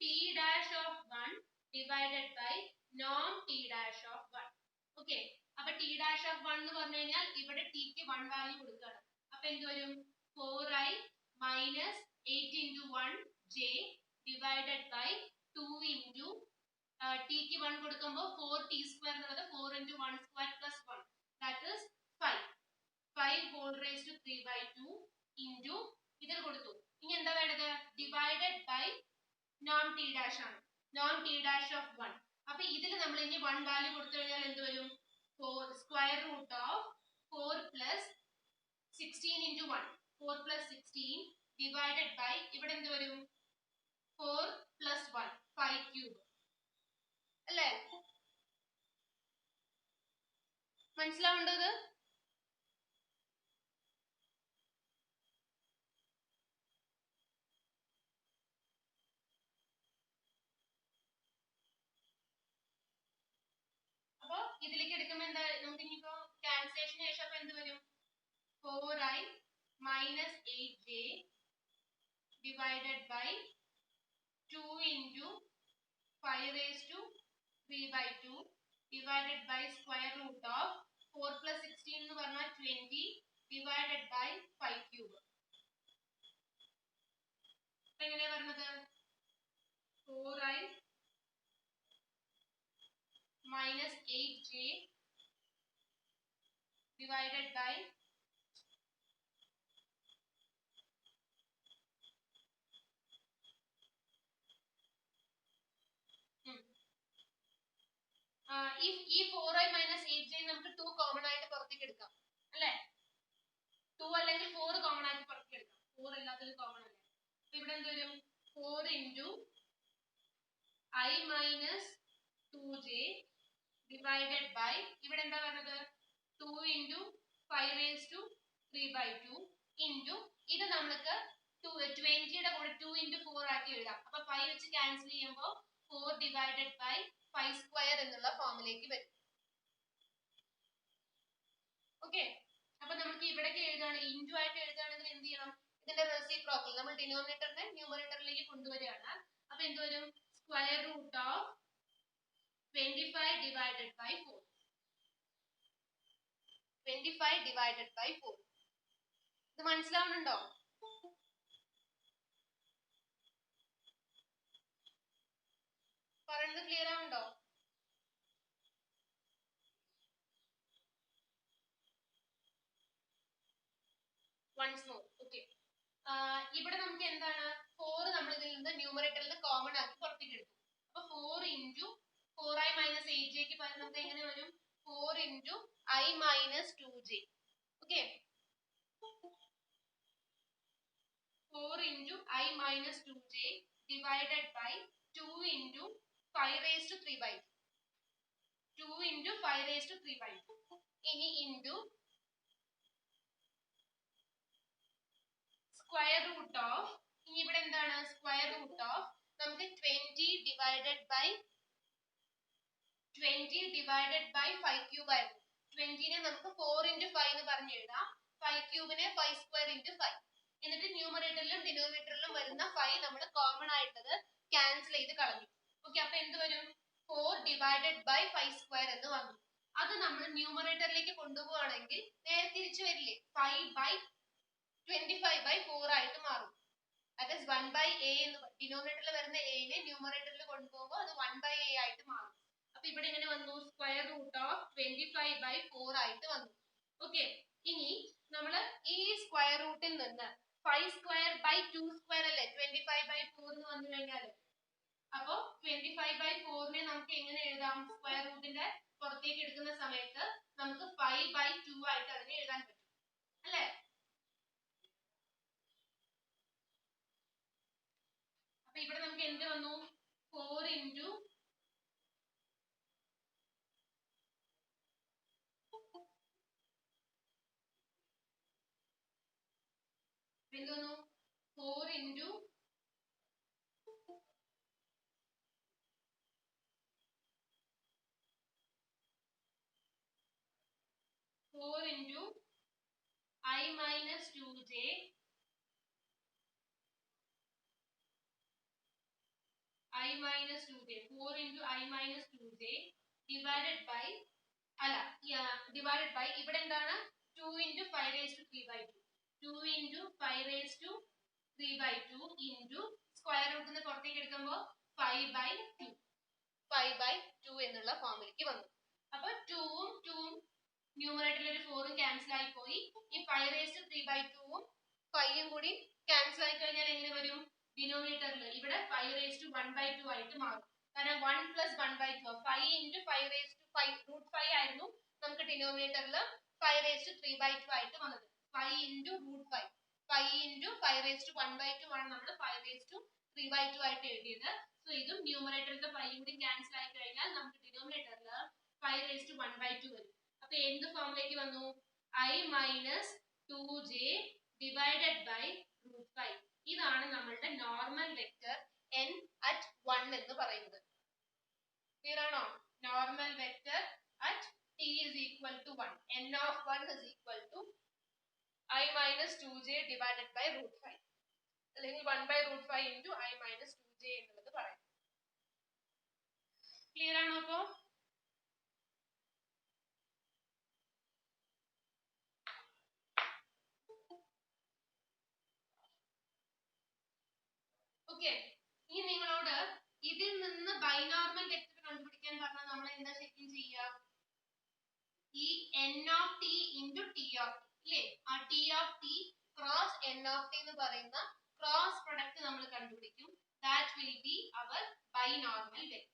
t dash of 1 divided by norm t dash of 1. Okay, അപ്പൊ t dash of 1 എന്ന് പറഞ്ഞു കഴിഞ്ഞാൽ ഇവിടെ t ക്ക് 1 വാല്യൂ കൊടുക്കുകയാണ്. അപ്പൊ എന്ത് വരും? 4i minus 8 into 1 j divided by 2 into t ക്ക് 1 കൊടുക്കുമ്പോൾ 4t square എന്നുള്ളത് 4 into 1 square plus 1 that is 5 whole raised to 3 by 2 into ഇതിൽ കൊടുത്തു. ഇനി എന്താ വേണ്ടത്? divided by norm t dash ആണ്. norm t dash of 1. അപ്പൊ ഇതിൽ നമ്മൾ ഇനി 1 വാല്യൂ കൊടുത്തു കഴിഞ്ഞാൽ എന്ത് വരും? 4 square root of 4 plus 16 into 1 4 plus 16 divided by ഇവിടെ എന്ത് വരും? 4 plus 1 5 cube അല്ലേ? മനസ്സിലാവുണ്ടോ ഇത്? അപ്പൊ ഇതിലേക്ക് എടുക്കുമ്പോൾ എന്താ നമുക്ക് ഇനിയിപ്പോ ക്യാൻസലേഷന് ശേഷം അപ്പൊ എന്ത് വരും? 4i minus 8j divided by 2 into 5 raised to 3 by 2 divided by square root of 4 plus 16 എന്ന് പറഞ്ഞാൽ 20 divided by 5 cube. എങ്ങനെയാ പറഞ്ഞത്? 4i minus 8j divided by ഈ 4i minus 8j നമുക്ക് 2 കോമൺ ആയിട്ട് പുറത്തേക്ക് എടുക്കാം അല്ലേ? 2 അല്ലെങ്കിൽ 4 കോമൺ ആയിട്ട് പുറത്തേക്ക് എടുക്കാം. 4 എല്ലാത്തിലും കോമൺ അല്ലേ? അപ്പൊ ഇവിടെ എന്ത് വരും? 4 into i minus 2j divided by ഇവിടെ എന്താ പറഞ്ഞത്? 2 into 5 raised to 3 by 2 into ഇത് നമുക്ക് 20യുടെ കൂടെ 2 into 4 ആക്കി എഴുതാം. അപ്പൊ 5 വെച്ച് ക്യാൻസൽ ചെയ്യുമ്പോൾ 4 divided by 5 square എന്നുള്ള ഫോമിലേക്ക് വരും. ഓക്കെ, അപ്പൊ നമുക്ക് ഇവിടേക്ക് എഴുതാണ് ഇൻറ്റു ആയിട്ട് എഴുതുകയാണെങ്കിൽ എന്ത് ചെയ്യണം? ഇതിന്റെ റെസിപ്രോക്കൽ നമ്മൾ ഡിനോമിനേറ്ററിനെ ന്യൂമറേറ്ററിലേക്ക് കൊണ്ടുവരികയാണ്. അപ്പൊ എന്ത് വരും? Square root of 25 divided by 4. 25 divided by 4. ഇത് മനസ്സിലാവുന്നുണ്ടോ? പറയുന്നത് ക്ലിയർ ആവുന്നുണ്ടോ? Once more. ഓക്കെ, ഇവിടെ നമുക്ക് എന്താണ്? 4 നമ്മൾ ഇതിൽ നിന്ന് ന്യൂമറേറ്ററിൽ നിന്ന് കോമൺ ആക്കി പുറത്തേക്ക് എടുക്കും. അപ്പൊ 4 into 4i minus 8j ക്ക് പകരം നമുക്ക് എങ്ങനെ വരും? 4 into i minus 2j. Okay, 4 into i minus 2j divided by 2 into 5 raised to 3 by 2. 2 into 5 raised to 3 by 2. ഇനി into square root of ഇനി ഇവിടെ എന്താണ്? square root of നമുക്ക് 20 divided by 5 cube ആയിരുന്നു. 20നെ നമുക്ക് 4 into 5 എന്ന് പറഞ്ഞു എഴുതാം. 5 ക്യൂബിനെ 5 square into 5. എന്നിട്ട് ന്യൂമറേറ്ററിലും ഡിനോമിനേറ്ററിലും വരുന്ന 5 നമ്മൾ കോമൺ ആയിട്ടത് ക്യാൻസൽ ചെയ്ത് കളഞ്ഞു. ഓക്കെ, അപ്പൊ എന്ത് വരും? 4 divided by 5 square എന്ന് വന്നു. അത് നമ്മൾ ന്യൂമറേറ്ററിലേക്ക് കൊണ്ടുപോവാണെങ്കിൽ നേരെ തിരിച്ചു വരില്ലേ? 5 by 25 by 4 ആയിട്ട് മാറും. that is 1 by a എന്ന് ഡിനോമിനേറ്ററിൽ വരുന്ന a നെ ന്യൂമറേറ്ററിൽ കൊണ്ടുപോകുമ്പോൾ അത് 1 by a ആയിട്ട് മാറും. അപ്പൊ ഇവിടെ എങ്ങനെ വന്നു? സ്ക്വയർ റൂട്ട് ഓഫ് 25 by 4 ആയിട്ട് വന്നു. ഓക്കെ, ഇനി നമ്മൾ ഈ സ്ക്വയർ റൂട്ടിൽ നിന്ന് 5 സ്ക്വയർ ബൈ 2 സ്ക്വയർ അല്ലേ 25/4 എന്ന് വന്നു കഴിഞ്ഞാൽ അപ്പോ 25/4 നമുക്ക് എങ്ങനെ എഴുതാം സ്ക്വയർ റൂട്ടിന്റെ പുറത്തേക്ക് എടുക്കുന്ന സമയത്ത് നമുക്ക് 5/2 ആയിട്ട് അതിനെ എഴുതാൻ പറ്റും അല്ലേ അപ്പൊ ഇവിടെ നമുക്ക് എന്ത് വന്നു 4 into എന്ത് വന്നു 4 into 4 into I minus 2j I minus 2j 4 into I minus 2j divided by അല്ല divided by ഇവിടെ എന്താണ് 2 into 5 raised to 3 by 2 2 into 5 raised to 3 by 2 into square റൂട്ടിൽ നിന്ന് പുറത്തേക്ക് എടുക്കുമ്പോൾ 5/2 5/2 എന്നുള്ള ഫോമിലേക്ക് വന്നു അപ്പൊ 2ഉം 2ഉം ന്യൂമറേറ്ററിൽ ഒരു 4ഉം ക്യാൻസൽ ആയി പോയി ഈ 5 raised to 3 by 2ഉം 5ഉം കൂടി ക്യാൻസൽ ആയി കഴിഞ്ഞാൽ എങ്ങനെ വരും ഡിനോമിനേറ്ററിൽ ഇവിടെ 5 raised to 1/2 ആയിട്ട് മാറും കാരണം 1 plus 1/2 5 into 5 raised to 5 root 5 ആയിരുന്നു നമുക്ക് ഡിനോമിനേറ്ററിൽ 5 raised to 3/2 ആയിട്ട് വന്നത് 5 into root 5 5 into 5 raised to 1/2 ആണ് നമ്മൾ 5 raised to 3/2 ആയിട്ട് എഴുതിയത് സോ ഇതും ന്യൂമറേറ്ററിലെ 5 കൂടി ക്യാൻസൽ ആയി കഴിഞ്ഞാൽ നമുക്ക് ഡിനോമിനേറ്ററിൽ 5 raised to 1/2 വരും അപ്പൊ എന്ത് ഫോമിലേക്ക് വന്നു I minus 2j divided by root 5 ഇതാണ് നമ്മളുടെ നോർമൽ വെക്റ്റർ n at 1 എന്ന് പറയുന്നത് ക്ലിയർ ആണോ normal vector at t is equal to 1 n of 1 is equal to I minus 2j divided by root 5 അല്ലെങ്കിൽ 1/√5 into I minus 2j എന്നുള്ളത് പറയാം clear ആണോ അപ്പോ ഓക്കെ ഇനി നിങ്ങളോട് ഇതിൽ നിന്ന് ബൈനോർമൽ വെക്റ്റർ കണ്ടുപിടിക്കാൻ പറഞ്ഞാൽ നമ്മൾ എന്താ ശരിക്കും ചെയ്യുക ഈ n of t into t of t അല്ലേ ആ t of t cross n of t എന്ന് പറയുന്ന ക്രോസ് പ്രൊഡക്റ്റ് നമ്മൾ കണ്ടുപിടിക്കും that will be our binormal vector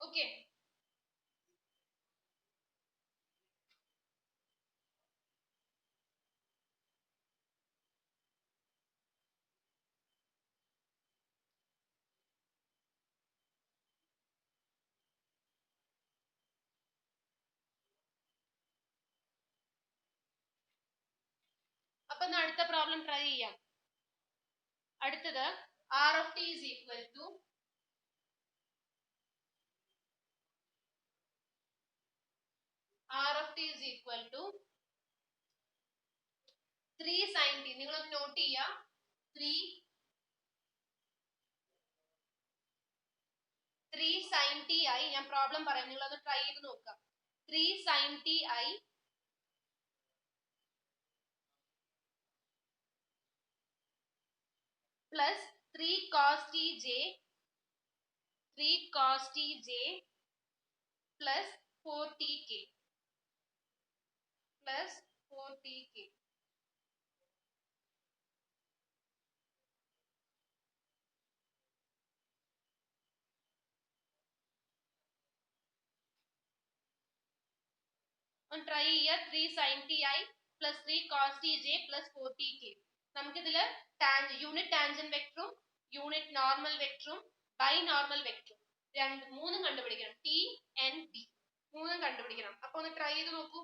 okay അപ്പൊ അടുത്ത പ്രോബ്ലം ട്രൈ ചെയ്യാം അടുത്തത് r of t is equal to r of t is equal to 3 sin t നിങ്ങളൊന്ന് not ചെയ്യുക 3 sin t ആയി ഞാൻ പ്രോബ്ലം പറയാം നിങ്ങളൊന്ന് ട്രൈ ചെയ്ത് നോക്കുക 3 sin t ആയി plus 3 cos t j plus 4tk plus 4tk on try here 3 sin ti plus 3 cos tj plus 4tk നമുക്കിതിൽ യൂണിറ്റ് ടാൻജന്റ് വെക്ടറും യൂണിറ്റ് നോർമൽ വെക്ടറും ബൈനോർമൽ വെക്ടറും മൂന്നും കണ്ടുപിടിക്കണം t and b മൂന്നും കണ്ടുപിടിക്കണം അപ്പൊ ഒന്ന് ട്രൈ ചെയ്ത് നോക്കൂ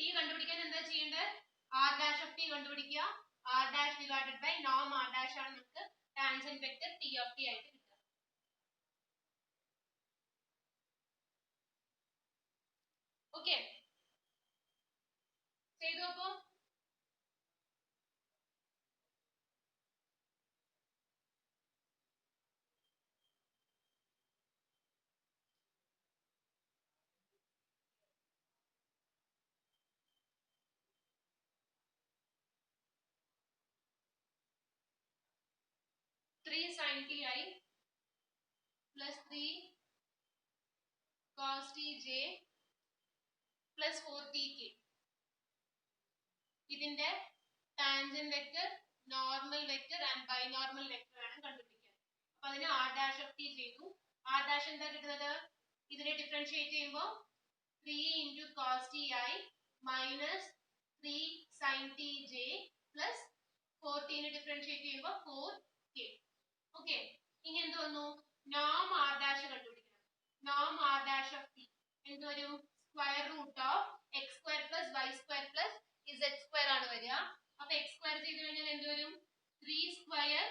ടി കണ്ടുപിടിക്കാൻ എന്താ ചെയ്യേണ്ടത്? ആർ ഡാഷ് ഓഫ് ടി കണ്ടുപിടിക്കുക. ആർ ഡാഷ് ഡിവൈഡഡ് ബൈ നോം ആർ ഡാഷ് ആണ് നമുക്ക് tangent vector t of t ആയിട്ട് കിട്ടുക. ഓക്കെ, ചെയ്തു അപ്പോ. Three sine t I plus 3 cos t j പ്ലസ് 4 t k. ഇതിന്റെ tangent vector, normal vector and binormal vector ആണ് കണ്ടുപിടിക്കാൻ. അപ്പൊ അതിന് ആർ ഡാഷ് ഓഫ് ടി ചെയ്തു. ആർ ഡാഷ് എന്താ കിട്ടുന്നത്? ഇതിനെ ഡിഫറൻഷിയേറ്റ് ചെയ്യുമ്പോൾ 3 into cos ti minus 3 sin tj plus 4t നെ ഡിഫറൻഷിയേറ്റ് ചെയ്യുമ്പോൾ 4k. ഓക്കെ, ഇനി എന്ത് വന്നു? നോം ആർ ഡാഷ് കണ്ടുപിടിക്കണം. നോം ആർ ഡാഷ് ഓഫ് ടി എന്ത് വരും? Square root of x square plus Y square plus z square ആണ് വരിക. അപ്പൊ എക്സ് സ്ക്വയർ ചെയ്ത് കഴിഞ്ഞാൽ എന്ത് വരും? 3 square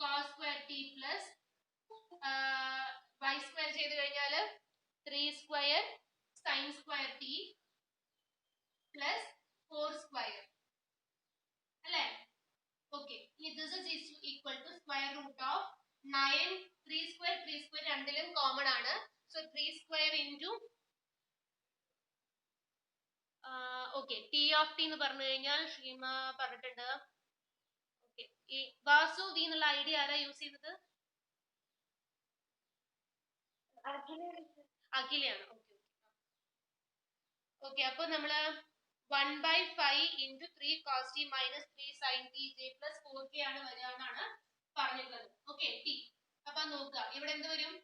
cos square T plus Y square ചെയ്ത് കഴിഞ്ഞാൽ 3 square sin square T plus 4 square അല്ലേ? Okay, this is equal to square root of 9. 3 square രണ്ടിലും കോമൺ ആണ്. So 3 square into okay T of T എന്ന് പറഞ്ഞു കഴിഞ്ഞാൽ ഷീമ പറഞ്ഞിട്ടുണ്ട്. ഓക്കെ, ഈ വാസു വി എന്നുള്ള ഐഡിയ ആരാ യൂസ് ചെയ്തത്? അഖിലയാണ്. ഓക്കെ ഓക്കെ, അപ്പൊ നമ്മള് 1/5 into 3 cos t minus 3 sin t j plus 4k ആണ് വരിക എന്നാണ് പറഞ്ഞിട്ടുള്ളത്. Okay, T. അപ്പൊ നോക്കുക, ഇവിടെ എന്ത് വരും?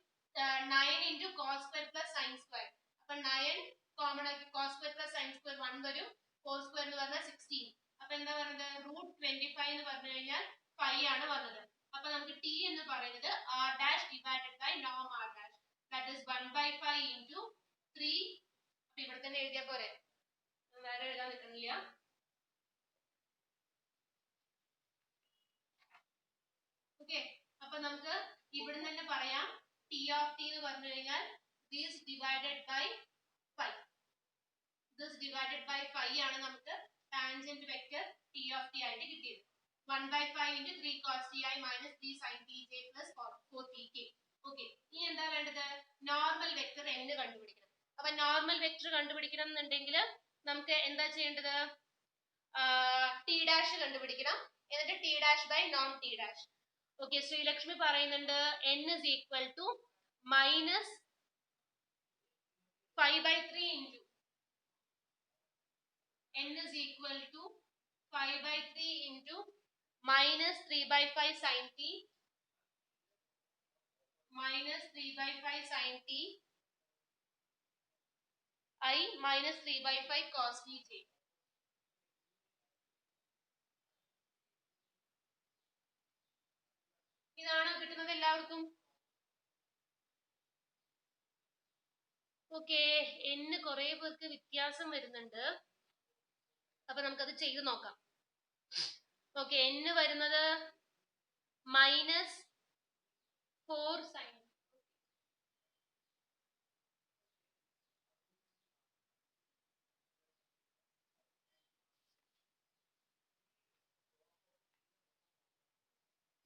9 into cos square plus sin square. അപ്പൊ 9 കോമൺ ആക്കി cos square plus sin square 1 വരും. 4 square എന്ന് പറഞ്ഞാൽ 16. അപ്പൊ എന്താ പറയുന്നത്? റൂട്ട് 25 എന്ന് പറഞ്ഞു കഴിഞ്ഞാൽ 5 ആണ് വന്നത്. അപ്പൊ നമുക്ക് ടി എന്ന് പറയുന്നത് ആർ ഡാഷ് ഡിവൈഡഡ് ബൈ നോം R dash, that is 1/5 into 3. അപ്പൊ ഇവിടെ തന്നെ എഴുതിയാ പോരെ, വേറെ എഴുതാൻ നിൽക്കുന്നില്ല. ഓക്കെ, അപ്പൊ നമുക്ക് ഇവിടെ തന്നെ പറയാം ടി ഓഫ് ടി എന്ന് പറഞ്ഞു കഴിഞ്ഞാൽ this divided by 5. This divided by 5 ആണ് നമുക്ക് tangent vector t of t ആയിട്ട് കിട്ടിയത്. 1/5 into 3 cos ti minus 3 sin tj plus 4 tk. Okay, ഇനി എന്താ വേണ്ടത്? നോർമൽ വെക്ടർ n കണ്ടുപിടിക്കണം. അപ്പൊ നോർമൽ വെക്ടർ കണ്ടുപിടിക്കണം എന്നുണ്ടെങ്കിൽ നമുക്ക് എന്താ ചെയ്യേണ്ടത്? ടി ഡാഷ് കണ്ടുപിടിക്കണം. എന്നിട്ട് ടി ഡാഷ് ബൈ നോം ടി ഡാഷ്. ഓക്കെ, ശ്രീലക്ഷ്മി പറയുന്നുണ്ട് n is equal to minus 5/3 into n is equal to 5/3 into minus 3/5 sin t minus 3/5 sin t I minus 3/5 cos t j. ഇതാണോ കിട്ടുന്നത് എല്ലാവർക്കും? ഓക്കെ, n കുറെ പേർക്ക് വ്യത്യാസം വരുന്നുണ്ട്. അപ്പൊ നമുക്കത് ചെയ്ത് നോക്കാം. ഓക്കെ, n വരുന്നത് -4 sin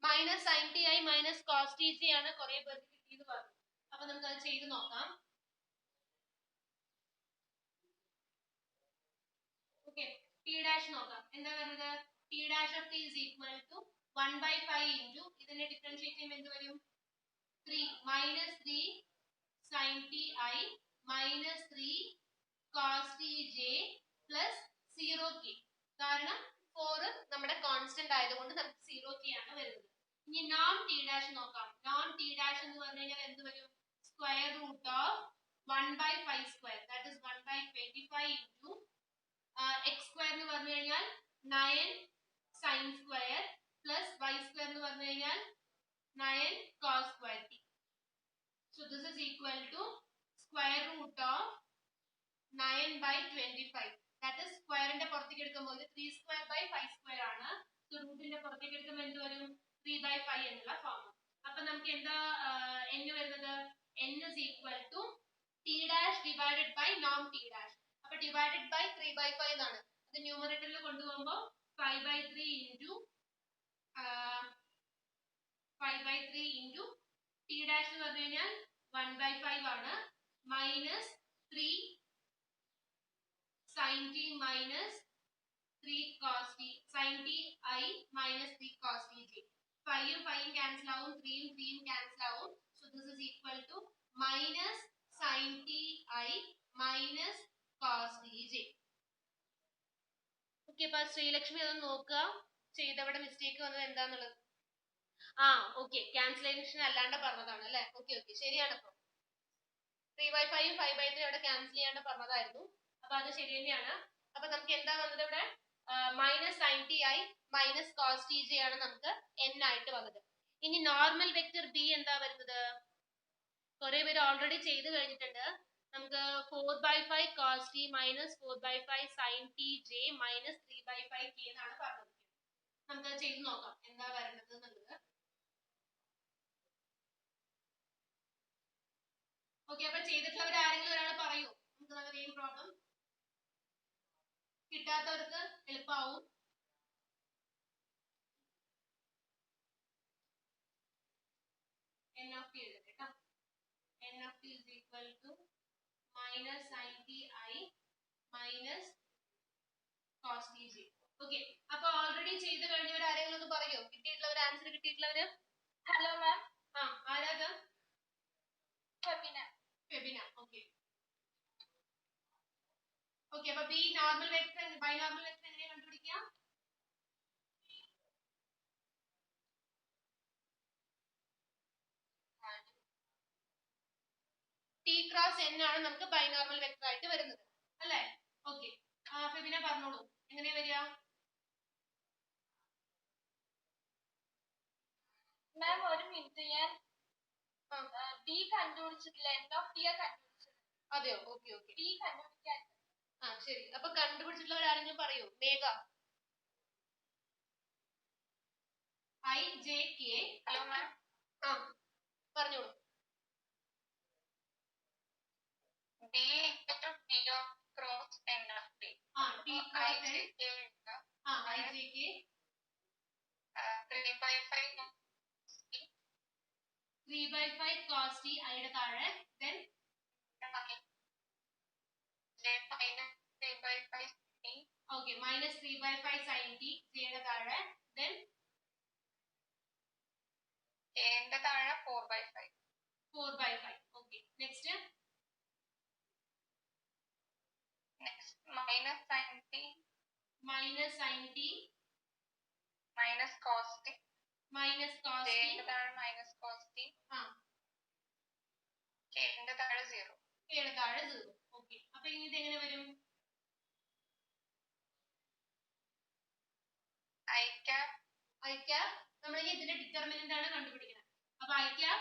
minus sin ti minus cos tj ആണ് കുറെ പേർക്ക് കിട്ടിയത് പറഞ്ഞു. അപ്പൊ നമുക്ക് അത് ചെയ്ത് നോക്കാം. ഓക്കെ, ടി ഡാഷ് നോക്കാം. എന്താ പറയുന്നത്? T dash of T is equal to 1/5 into ഇതിനെ ഡിഫറൻഷിയേറ്റ് ചെയ്യുമ്പോൾ എന്ത് വരും? 3 minus 3 sin ti minus 3 cos tj plus 0k. കാരണം 4 നമ്മുടെ കോൺസ്റ്റന്റ് ആയതുകൊണ്ട് നമുക്ക് 0k ആണ് വരുന്നത്. ഇനി നോം ടി ഡാഷ് നോക്കാം. നോം ടി ഡാഷ് എന്ന് പറഞ്ഞു കഴിഞ്ഞാൽ എന്ത് വരും? Square root of 1/5 square, that is 1/25 into x square എന്ന് പറഞ്ഞു കഴിഞ്ഞാൽ 9 sin square plus y square എന്ന് പറഞ്ഞു കഴിഞ്ഞാൽ 9 cos square t. So this is equal to square root of 9/25. That is സ്ക്വയറിന്റെ പുറത്തേക്ക് എടുക്കുമ്പോൾ 3 സ്ക്വയർ ബൈ 5 സ്ക്വയർ ആണ്. സോ റൂട്ടിന്റെ പുറത്തേക്ക് എടുക്കുമ്പോൾ എന്ത് വരും? 3/5 എന്നുള്ള ഫോം. അപ്പൊ നമുക്ക് എന്താ n വരുന്നത്? n is equal to t dash divided by norm t dash. അപ്പൊ divided by 3/5 എന്നാണ്. അത് ന്യൂമറേറ്ററിൽ കൊണ്ടുപോകുമ്പോൾ 5/3 into 5/3 into t dash എന്ന് പറഞ്ഞു കഴിഞ്ഞാൽ 1/5 ആണ്, minus 3 sin t minus 3 cos t, sin t I minus 3 cos t j. 5 ഉം 5 ഉം cancel ആവും, 3 ഉം 3 ഉം cancel ആവും. So this is equal to minus sin t I minus cos t j. Okay, അപ്പൊ ശ്രീലക്ഷ്മി അതൊന്ന് നോക്കുക, ചെയ്തവിടെ മിസ്റ്റേക്ക് വന്നത് എന്താന്നുള്ളത്. ഓക്കെ, ക്യാൻസലേഷൻ അല്ലാണ്ട് പറഞ്ഞതാണ് അല്ലെ. ഓക്കെ ഓക്കെ, ശരിയാണ്. അപ്പൊ 3/5 ഉം 5/3 അവിടെ ക്യാൻസൽ ചെയ്യാണ്ട് പറഞ്ഞതായിരുന്നു. അപ്പൊ അത് ശരി തന്നെയാണ്. അപ്പൊ നമുക്ക് എന്താ വന്നത് ഇവിടെ? Minus sine t I minus cos t j ആണ് നമുക്ക് n ആയിട്ട് വന്നത്. ഇനി നോർമൽ വെക്ടർ ബി എന്താ വരുന്നത്? കുറെ പേര് ഓൾറെഡി ചെയ്ത് കഴിഞ്ഞിട്ടുണ്ട്. നമുക്ക് 4/5 cos T minus 4/5 sine T J minus 3/5 k എന്നാണ് പറഞ്ഞത്. നമുക്ക് ചെയ്ത് നോക്കാം എന്താ വരുന്നത് എന്നുള്ളത്. ഓക്കെ, അപ്പൊ ചെയ്തിട്ടുള്ളവർ ആരെങ്കിലും ഒരാൾ പറയൂ, നമുക്ക് നല്ല മെയിൻ പ്രോബ്ലം കിട്ടാത്തവർക്ക് എളുപ്പമാവും. n of t എഴുതട്ടെ കേട്ടോ. n of t is equal to minus sin t I minus cos t j. Okay, അപ്പൊ ഓൾറെഡി ചെയ്ത് കഴിഞ്ഞവർ ആരെങ്കിലും ഒന്ന് പറയോ? കിട്ടിയിട്ടുള്ളവർ, ആൻസർ കിട്ടിയിട്ടുള്ളവര്? Hello ma'am. ആരാത്? ഫെബിന. ഫെബിന. ഓക്കെ ഓക്കെ, അപ്പൊ B normal vector by normal vector എങ്ങനെ കണ്ടുപിടിക്കുക? ടി ക്രോസ് n ആണ് നമുക്ക് ബൈനോർമൽ വെക്ടർ ആയിട്ട് വരുന്നത് അല്ലേ? ഓക്കെ, ഫെബിന പറഞ്ഞോളൂ, എങ്ങനെയാ വരിക? മാം ഒരു മിനിറ്റ്, ഞാൻ ബി കണ്ടുപിടിച്ചിട്ടില്ല, എൻ ഓഫ് ടി കണ്ടുപിടിച്ചത്. അതെയോ? ഓക്കെ ഓക്കെ, ബി കണ്ടുപിടിക്കാൻ. ശരി. അപ്പൊ കണ്ടുപിടിച്ചിട്ടുള്ളവർ ആരെങ്കിലും പറയൂ? മേഘ. I J K. Hello ma'am. പറഞ്ഞോളൂ. B T of cross N of T. T cross N. I J K. 3/5 3/5 cos t ഐയുടെ താഴെ, then J minus 3/5 T. Okay, minus 3/5 sin t യുടെ താഴെ, then K ന്റെ താഴെ 4/5. 4/5. Okay, next minus sin t minus sin t minus cos t. minus cos J t ന്റെ താഴെ minus cos t. K ന്റെ താഴെ 0. K യുടെ താഴെ 0. Okay, അപ്പൊ ഇനി ഇത് എങ്ങനെ വരും? I cap നമ്മൾ ഇനി ഇതിന്റെ ഡിറ്റർമിനന്റ് ആണ് കണ്ടുപിടിക്കുന്നത്. അപ്പൊ I cap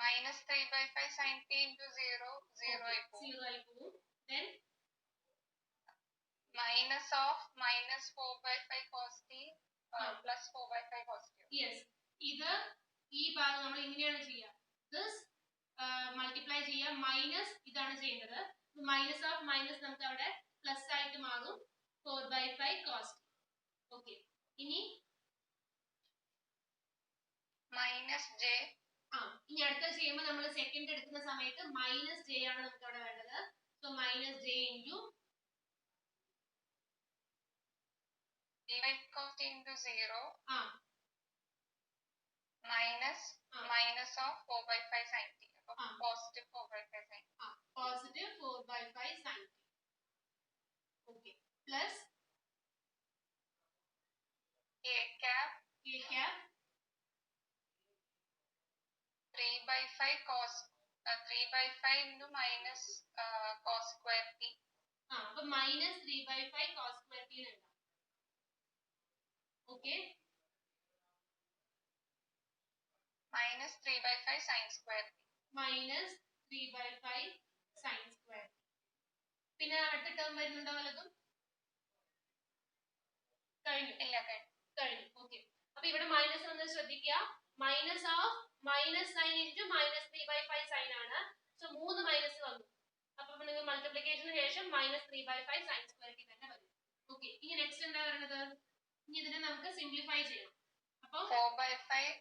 minus 3/5 sin t into 0 ആയി പോകും. Then minus of minus 4/5 cos t plus 4/5 cos t. Yes, ഇത് ഈ ഭാഗം നമ്മൾ ഇങ്ങനെയാണ് ചെയ്യുക. This മൾട്ടിപ്ലൈ ചെയ്യുക, മൈനസ് ഇതാണ് ചെയ്യേണ്ടത്. മൈനസ് ഓഫ് മൈനസ് നമുക്ക് അവിടെ പ്ലസ് ആയിട്ട് മാറും, 4/5 cos t. ഓക്കെ, ഇനി മൈനസ് j. ഇനി അടുത്ത ചെയ്യുമ്പോൾ നമ്മൾ സെക്കൻഡ് എടുക്കുന്ന സമയത്ത് മൈനസ് j ആണ് നമുക്ക് അവിടെ വേണ്ടത്. So minus j into cos t into 0 minus minus of 4/5 sin t. Positive 4/5 sin t. Positive 4/5 sin t. Okay, plus K cap 3/5 cos 3/5 into minus cos square t. അപ്പൊ minus 3/5 cos square t എഴുതാം. Okay, minus 3/5 sin square t. minus 3/5 sign square. പിന്നെ അടുത്ത term വരുന്നുണ്ടോ വല്ലതും? കഴിഞ്ഞു? ഇല്ല, കഴിഞ്ഞു. Okay. അപ്പൊ ഇവിടെ മൈനസ് ഒന്ന് ശ്രദ്ധിക്കുക. Minus of minus sine into minus 3/5 sine ആണ്. സോ 3 മൈനസ് വന്നു. അപ്പൊ നിങ്ങൾ മൾട്ടിപ്ലിക്കേഷന് ശേഷം മൈനസ് 3/5 സൈൻ സ്ക്വയർ ടി തന്നെ വരും. ഓക്കെ. ഇനി നെക്സ്റ്റ് എന്താ പറയുന്നത്? ഇനി ഇതിനെ നമുക്ക് സിംപ്ലിഫൈ ചെയ്യണം. അപ്പൊ 4/5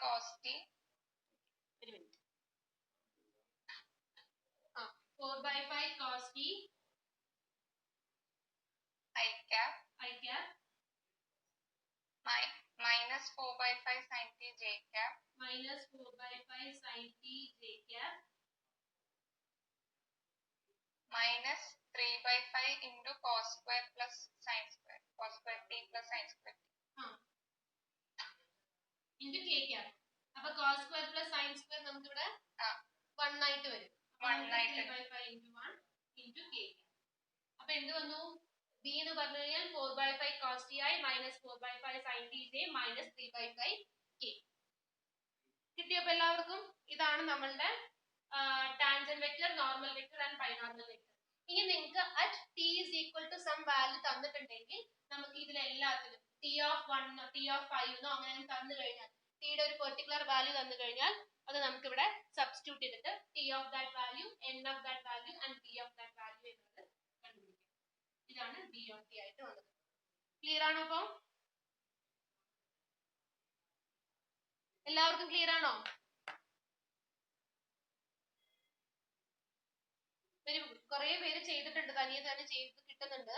cos t. ഒരു minute. 4/5 cos t I cap minus 4/5 sin t j cap minus 4/5 sin t j cap minus 3/5 into cos square plus sin square, cos square t plus sin square t into k cap. അപ്പൊ cos square plus sin square നമുക്ക് ഇവിടെ 1 ആയിട്ട് വരും. 3/5 into 1 into k cap. അപ്പൊ എന്ത് വന്നു? b എന്ന് പറഞ്ഞു കഴിഞ്ഞാൽ 4/5 cos ti minus 4/5 sin tj minus 3/5 k. കിട്ടിയപ്പോ എല്ലാവർക്കും? ഇതാണ് നമ്മളുടെ tangent vector, normal vector and binormal vector. ഇനി നിങ്ങൾക്ക് at t is equal to some value തന്നിട്ടുണ്ടെങ്കിൽ നമുക്ക് ഇതിലെല്ലാത്തിലും t of 1 t of 5 എന്നോ അങ്ങനെ തന്നു കഴിഞ്ഞാൽ, t യുടെ ഒരു പെർട്ടിക്കുലർ വാല്യൂ തന്നു കഴിഞ്ഞാൽ അത് നമുക്ക് ഇവിടെ സബ്സ്റ്റിറ്റ്യൂട്ട് ചെയ്തിട്ട് t of that value, n of that value and p of that value എന്നത് കണ്ടുപിടിക്കാം. ഇതാണ് b of t ആയിട്ട് വന്നത്. ക്ലിയർ ആണോ? അപ്പൊ എല്ലാവർക്കും ക്ലിയർ ആണോ? കുറെ പേര് ചെയ്തിട്ടുണ്ട്, തനിയെ തന്നെ ചെയ്ത് കിട്ടുന്നുണ്ട്.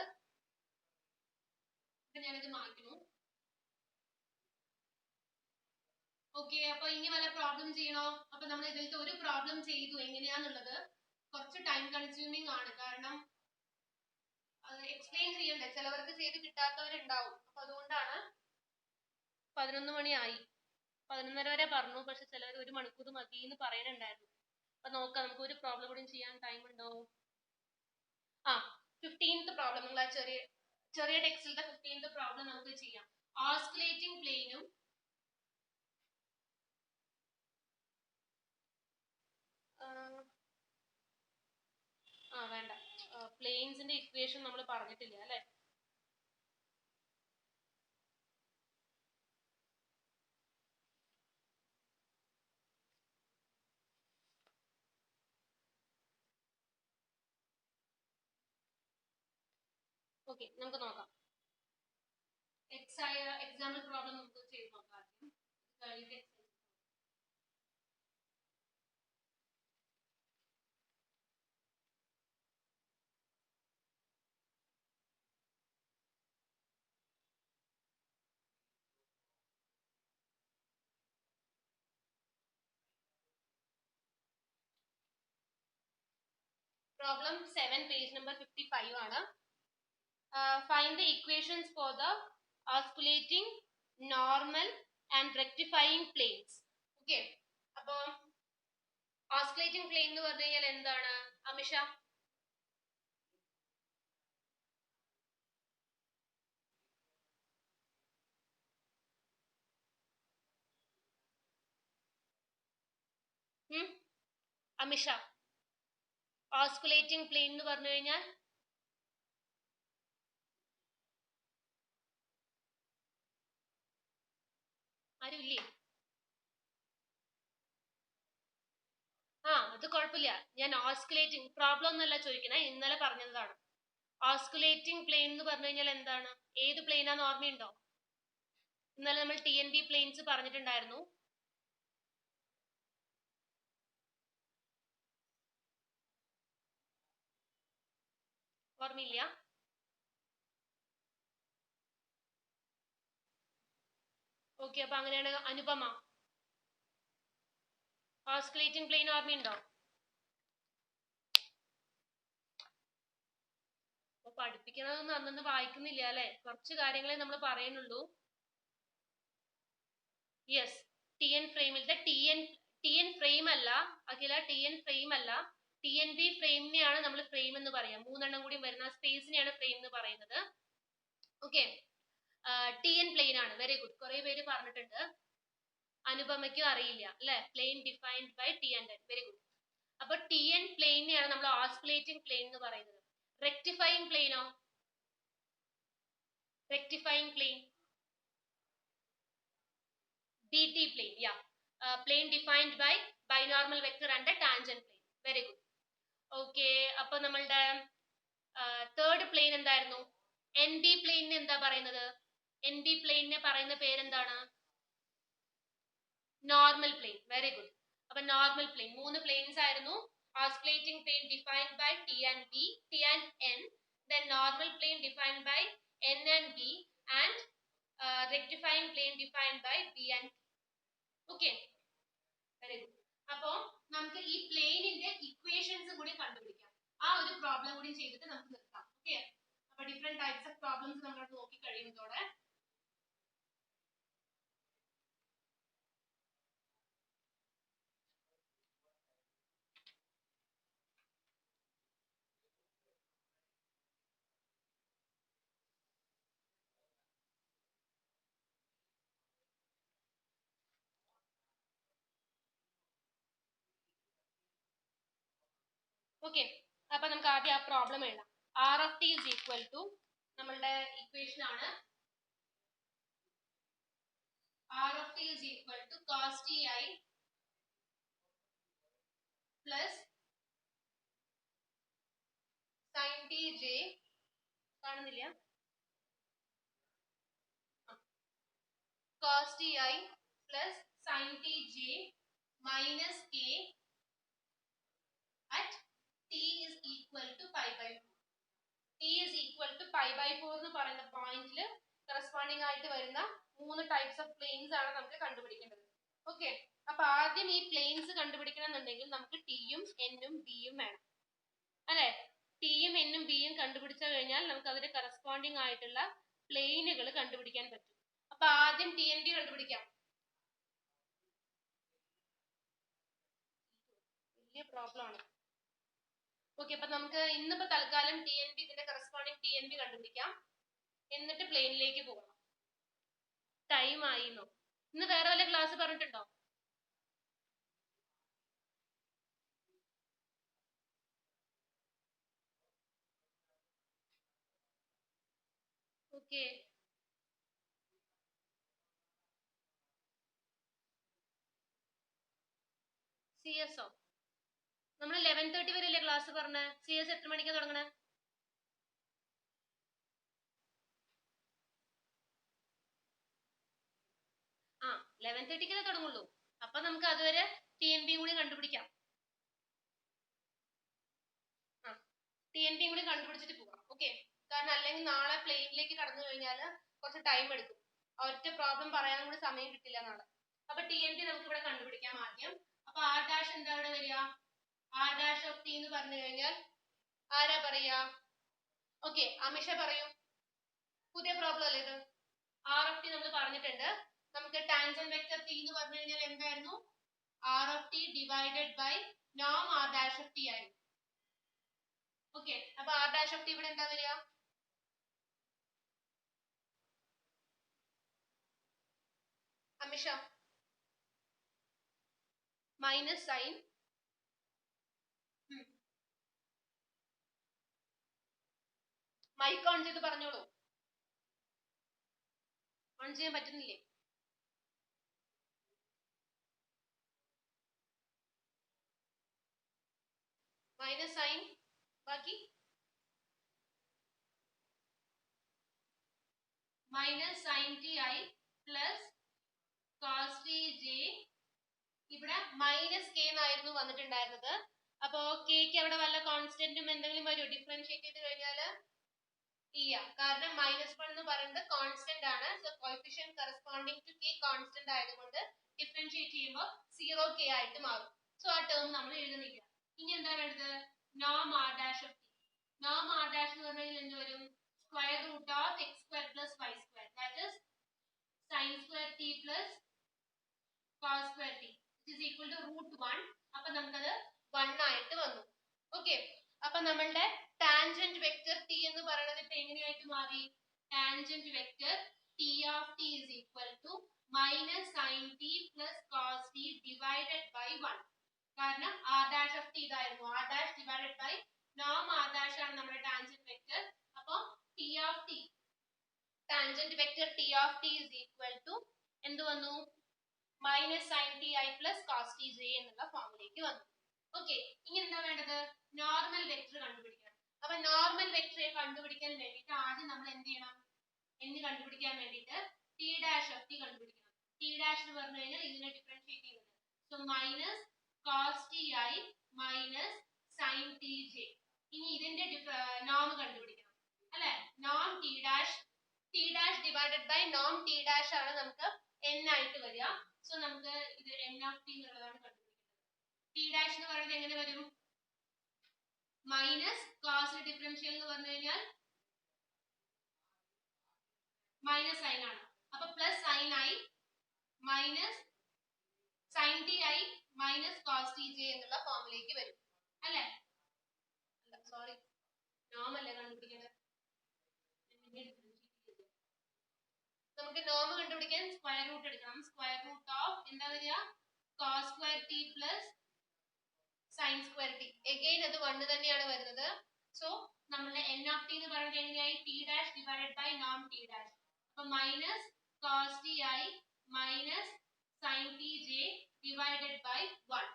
ഞാനിത് മാറ്റുന്നു. ഓക്കെ. അപ്പൊ ഇനി വല്ല പ്രോബ്ലം ചെയ്യണോ? അപ്പൊ നമ്മൾ ഇതിലത്തെ ഒരു പ്രോബ്ലം ചെയ്തു. എങ്ങനെയാന്നുള്ളത് കുറച്ച് ടൈം കൺസ്യൂമിങ് ആണ്. കാരണം അത് എക്സ്പ്ലെയിൻ ചെയ്യണ്ടേ, ചിലവർക്ക് ചെയ്ത് കിട്ടാത്തവരുണ്ടാവും. അപ്പൊ അതുകൊണ്ടാണ്. 11 മണിയായി. 11:30 വരെ പറഞ്ഞു. പക്ഷെ ചിലവർ 1 മണിക്കൂർ മതി എന്ന് പറയുന്നുണ്ടായിരുന്നു. അപ്പൊ നോക്കാം, നമുക്ക് ഒരു പ്രോബ്ലം കൂടി ചെയ്യാൻ ടൈം ഉണ്ടോ? 15th പ്രോബ്ലം, നിങ്ങൾ ആ ചെറിയ ടെക്സ്റ്റിലത്തെ 15th പ്രോബ്ലം നമുക്ക് ചെയ്യാം. ഓസ്കുലേറ്റിംഗ് പ്ലെയിനും വേണ്ട, പ്ലെയിൻസിന്റെ ഇക്വേഷൻ നമ്മൾ പറഞ്ഞിട്ടില്ല അല്ലെ? ഓക്കെ, നമുക്ക് നോക്കാം. എക്സാമ്പിൾ പ്രോബ്ലം നമുക്ക് ചെയ്ത് നോക്കാം. Problem 7, page number 55 ആണ്. Find the equations for the osculating, normal and rectifying planes. Okay. അപ്പൊ ഓസ്കുലേറ്റിംഗ് പ്ലെയിൻ എന്ന് പറഞ്ഞു കഴിഞ്ഞാൽ എന്താണ് അമിഷ? അമിഷ, ഓസ്കുലേറ്റിംഗ് പ്ലെയിൻ എന്ന് പറഞ്ഞു കഴിഞ്ഞാൽ ആരുമില്ലേ? അത് കുഴപ്പമില്ല. ഞാൻ ഓസ്കുലേറ്റിംഗ് പ്രോബ്ലം ഒന്നല്ല ചോദിക്കണേ, ഇന്നലെ പറഞ്ഞതാണ്. ഓസ്കുലേറ്റിംഗ് പ്ലെയിൻ എന്ന് പറഞ്ഞു കഴിഞ്ഞാൽ എന്താണ്? ഏത് പ്ലെയിനാന്ന് ഓർമ്മയുണ്ടോ? ഇന്നലെ നമ്മൾ TNB പ്ലെയിൻസ് പറഞ്ഞിട്ടുണ്ടായിരുന്നു. ഓർമ്മയില്ല? ഓക്കെ, അപ്പൊ അങ്ങനെയാണ്. അനുപമ, ഓസ്കുലേറ്റിംഗ് പ്ലെയിൻ ഓർമ്മയുണ്ടോ? അപ്പൊ പഠിപ്പിക്കണതൊന്നും അന്നൊന്ന് വായിക്കുന്നില്ല അല്ലെ? കുറച്ച് കാര്യങ്ങളെ നമ്മൾ പറയുന്നുള്ളൂ. യെസ്, TN ഫ്രെയിമിലത്തെ TN ഫ്രെയിം അല്ല അഖില, TN ഫ്രെയിം അല്ല, TNB ഫ്രെയിമിനെയാണ് നമ്മൾ ഫ്രെയിം എന്ന് പറയാം. 3 എണ്ണം കൂടി വരുന്ന സ്പേസിനെയാണ് ഫ്രെയിം എന്ന് പറയുന്നത്. ഓക്കെ, TN പ്ലെയിൻ ആണ്. വെരി ഗുഡ്, കുറെ പേര് പറഞ്ഞിട്ടുണ്ട്. അനുപമയ്ക്കും അറിയില്ല അല്ലെ? Plane defined by T and N. Very good. അപ്പൊ ടി എൻ പ്ലെയിനെയാണ് നമ്മൾ ഓസ്കുലേറ്റിംഗ് പ്ലെയിൻ എന്ന് പറയുന്നത്. റെക്ടിഫൈങ് പ്ലെയിനോ? Rectifying plane BT plane, yeah. Plane defined by binormal vector and a tangent plane. Very good. Okay, അപ്പോൾ നമ്മളുടെ തേർഡ് പ്ലെയിൻ എന്തായിരുന്നു? NB പ്ലെയിനിന് എന്താ പറയുന്നത്? NB പ്ലെയിനിനെ പറയുന്ന പേരെന്താണ്? Normal plane. Very good. അപ്പൊ നോർമൽ പ്ലെയിൻ മൂന്ന് പ്ലെയിൻസ് ആയിരുന്നു. Osculating plane defined by T and B, T and N. Then normal plane defined by N and B, and rectifying plane defined by B and T. Okay, very good. അപ്പോ നമുക്ക് ഈ പ്ലെയിനിന്റെ equations കൂടി കണ്ടുപിടിക്കാം. ആ ഒരു problem കൂടി ചെയ്തിട്ട് നമുക്ക് നിർത്താം. ഓക്കെ, അപ്പൊ ഡിഫറെന്റ് ടൈപ്സ് ഓഫ് പ്രോബ്ലംസ് നമ്മൾ നോക്കി കഴിയുന്നതോടെ ഓക്കെ. അപ്പൊ നമുക്ക് ആദ്യം ആ പ്രോബ്ലം എഴുതാം. R of T is equal to നമ്മളുടെ ഇക്വേഷൻ ആണ് R of T is equal to cos T I plus sine T J. കാണുന്നില്ല? Cos T I plus sine T J minus K at t is equal to pi by 4. t is equal to pi by 4 എന്ന് പറയുന്ന പോയിന്റിൽ corresponding ആയിട്ട് വരുന്ന മൂന്ന് types of planes ആണ് നമുക്ക് കണ്ടുപിടിക്കേണ്ടത്. ഓക്കെ, അപ്പൊ ആദ്യം ഈ പ്ലെയിൻസ് കണ്ടുപിടിക്കണം എന്നുണ്ടെങ്കിൽ നമുക്ക് ടിയും എന്നും ബിയും വേണം, അല്ലെ? ടിയും എന്നും ബിയും കണ്ടുപിടിച്ചു കഴിഞ്ഞാൽ നമുക്ക് അതിന്റെ കറസ്പോണ്ടിങ് ആയിട്ടുള്ള പ്ലെയിനുകൾ കണ്ടുപിടിക്കാൻ പറ്റും. അപ്പൊ ആദ്യം ടി എൻ ബി കണ്ടുപിടിക്കാം. വലിയ പ്രോബ്ലം ആണ്. ഓക്കെ, അപ്പൊ നമുക്ക് ഇന്നിപ്പോ തൽക്കാലം ടി എൻ ബി ഇതിന്റെ കറസ്പോണ്ടിങ് ടി എൻ ബി കണ്ടുപിടിക്കാം, എന്നിട്ട് പ്ലെയിനിലേക്ക് പോകണം. ടൈം ആയിന്നോ? ഇന്ന് വേറെ വല്ല ക്ലാസ് പറഞ്ഞിട്ടുണ്ടോ? ഓക്കെ, സി എസ് ഓ നമ്മൾ 11:30 വരെ അല്ലേ ക്ലാസ് പറഞ്ഞ? സി എസ് എത്ര മണിക്കാണ് തുടങ്ങണേ? ആ, 11:30 തുടങ്ങുള്ളൂ. അപ്പൊ നമുക്ക് അതുവരെ ടി എൻ ബി കൂടി കണ്ടുപിടിക്കാം. ടി എൻ ബി കൂടി കണ്ടുപിടിച്ചിട്ട് പോകാം. ഓക്കെ, കാരണം അല്ലെങ്കിൽ നാളെ പ്ലെയിനിലേക്ക് കടന്നു കഴിഞ്ഞാൽ കുറച്ച് ടൈം എടുക്കും. ഒറ്റ പ്രോബ്ലം പറയാനും കൂടി സമയം കിട്ടില്ല നാളെ. അപ്പൊ ടി എൻ ബി നമുക്ക് ഇവിടെ കണ്ടുപിടിക്കാം ആദ്യം. അപ്പൊ ആർ ഡാഷ് എന്താ ഇവിടെ വരിക? ആർ ഡാഷ് ഓഫ് ടി എന്ന് പറഞ്ഞു കഴിഞ്ഞാൽ ആരാ പറയാ? ഓക്കെ, അമിഷ പറയൂ. പുതിയ പ്രോബ്ലം അല്ലേ ഇത്? ആർ ഓഫ് ടി നമ്മൾ പറഞ്ഞിട്ടുണ്ട്. നമുക്ക് ടാൻജന്റ് വെക്ടർ ടി എന്ന് പറഞ്ഞു കഴിഞ്ഞാൽ എന്തായിരുന്നു? R of t divided by നോം ആർ ഡാഷ് ഓഫ് ടി ആയിരുന്നു. ഓക്കെ, അപ്പൊ ആർ ഡാഷ് ഓഫ് ടി ഇവിടെ എന്താ വരിക? Amisha minus sine mike on ചെയ്ത് പറഞ്ഞോളൂ. ഓൺ ചെയ്യാൻ പറ്റുന്നില്ലേ? മൈനസ് സൈൻ ബാക്കി minus sine t I plus cos t j. ഇവിടെ മൈനസ് കെ എന്നായിരുന്നു വന്നിട്ടുണ്ടായിരുന്നത്. അപ്പോ കെക്ക് അവിടെ വല്ല കോൺസ്റ്റന്റും എന്തെങ്കിലും വരുമോ? ഡിഫറൻഷിയേറ്റ് ചെയ്ത് കഴിഞ്ഞാല് ഇല്ല, കാരണം -1 എന്ന് പറയുന്നത് കോൺസ്റ്റന്റ് ആണ്. So coefficient corresponding to k constant ആയതുകൊണ്ട് ഡിഫറൻഷിയേറ്റ് ചെയ്യുമ്പോൾ 0k ആയിട്ട് മാറും. സോ ആ ടേം നമ്മൾ എഴുതുന്നില്ല. ഇനി എന്താ വേണ്ടത്? നോം ആർ ഡാഷ് ഓഫ് ടി. നോം ആർ ഡാഷ് എന്ന് പറഞ്ഞാൽ എന്ത് വരും? Square root of x square plus y square, that is sin square T plus cos square T is equal to √1. അപ്പൊ നമുക്കത് 1 ആയിട്ട് വന്നു. ഓക്കെ, അപ്പൊ നമ്മളുടെ ടാൻജന്റ് വെക്ടർ ടി എന്ന് പറയുന്നത് ഇപ്പൊ എങ്ങനെയായിട്ട് മാറി? Tangent vector t of T is equal to -sin t plus cos t divided by 1. കാരണം ആർ ഡാഷ് ഓഫ് ടി ഇതായിരുന്നു. ആർ ഡാഷ് ഡിവൈഡഡ് ബൈ നോം ആർ ഡാഷ് ആണ് നമ്മുടെ ടാൻജന്റ് വെക്ടർ. അപ്പോൾ t of t tangent vector t of T is equal to എന്ത് വന്നു? Minus sine t I plus cos t j എന്നുള്ള ഫോമിലേക്ക് വന്നു. ഓക്കെ, ഇനി എന്താ വേണ്ടത്? നോർമൽ വെക്ടർ കണ്ടുപിടിക്കണം. അപ്പൊ നോർമൽ വെക്ടറെ കണ്ടുപിടിക്കാൻ വേണ്ടിയിട്ട് ആദ്യം നമ്മൾ എന്ത് ചെയ്യണം? എന്ന് കണ്ടുപിടിക്കാൻ വേണ്ടിയിട്ട് ടി ഡാഷ് ഓഫ് ടി കണ്ടുപിടിക്കണം. ടി ഡാഷ് എന്ന് പറഞ്ഞു കഴിഞ്ഞാൽ ഇതിനെ ഡിഫറൻഷിയേറ്റ് ചെയ്യുന്നത്. So minus cos T I minus sine T J. ഇനി ഇതിന്റെ നോം കണ്ടുപിടിക്കണം അല്ലെ? നോം ടി ഡാഷ് ഡിവൈഡഡ് ബൈ നോം ടി ഡാഷ് ആണ് നമുക്ക് n ആയിട്ട് വരിക. സോ നമുക്ക് ഇത് n ഓഫ് ടി എന്നുള്ളതാണ് കണ്ടുപിടിക്കുന്നത്. ടി ഡാഷ് എന്ന് പറയുന്നത് എങ്ങനെ വരും? മൈനസ് കോസ് ഡിഫറൻഷ്യൽ എന്ന് പറഞ്ഞു കഴിഞ്ഞാൽ മൈനസ് സൈൻ ആണ്. അപ്പൊ plus sine i minus sine t I minus cos t j എന്നുള്ള ഫോമിലേക്ക് വരും അല്ലെ? സോറി, നോം അല്ലേ കണ്ടുപിടിക്കുന്നത്. നമുക്ക് നോം കണ്ടുപിടിക്കാൻ സ്ക്വയർ റൂട്ട് എടുക്കണം. സ്ക്വയർ റൂട്ട് ഓഫ് എന്താ വരിക? Cos square T plus sine square t. Again അത് 1 തന്നെയാണ് വരുന്നത്. സോ നമ്മുടെ n ഓഫ് ടി എന്ന് പറയുന്നത് എങ്ങനെയായി? ടി ഡാഷ് ഡിവൈഡഡ് ബൈ നോം ടി ഡാഷ്. അപ്പൊ minus cos T I minus sine T J divided by 1.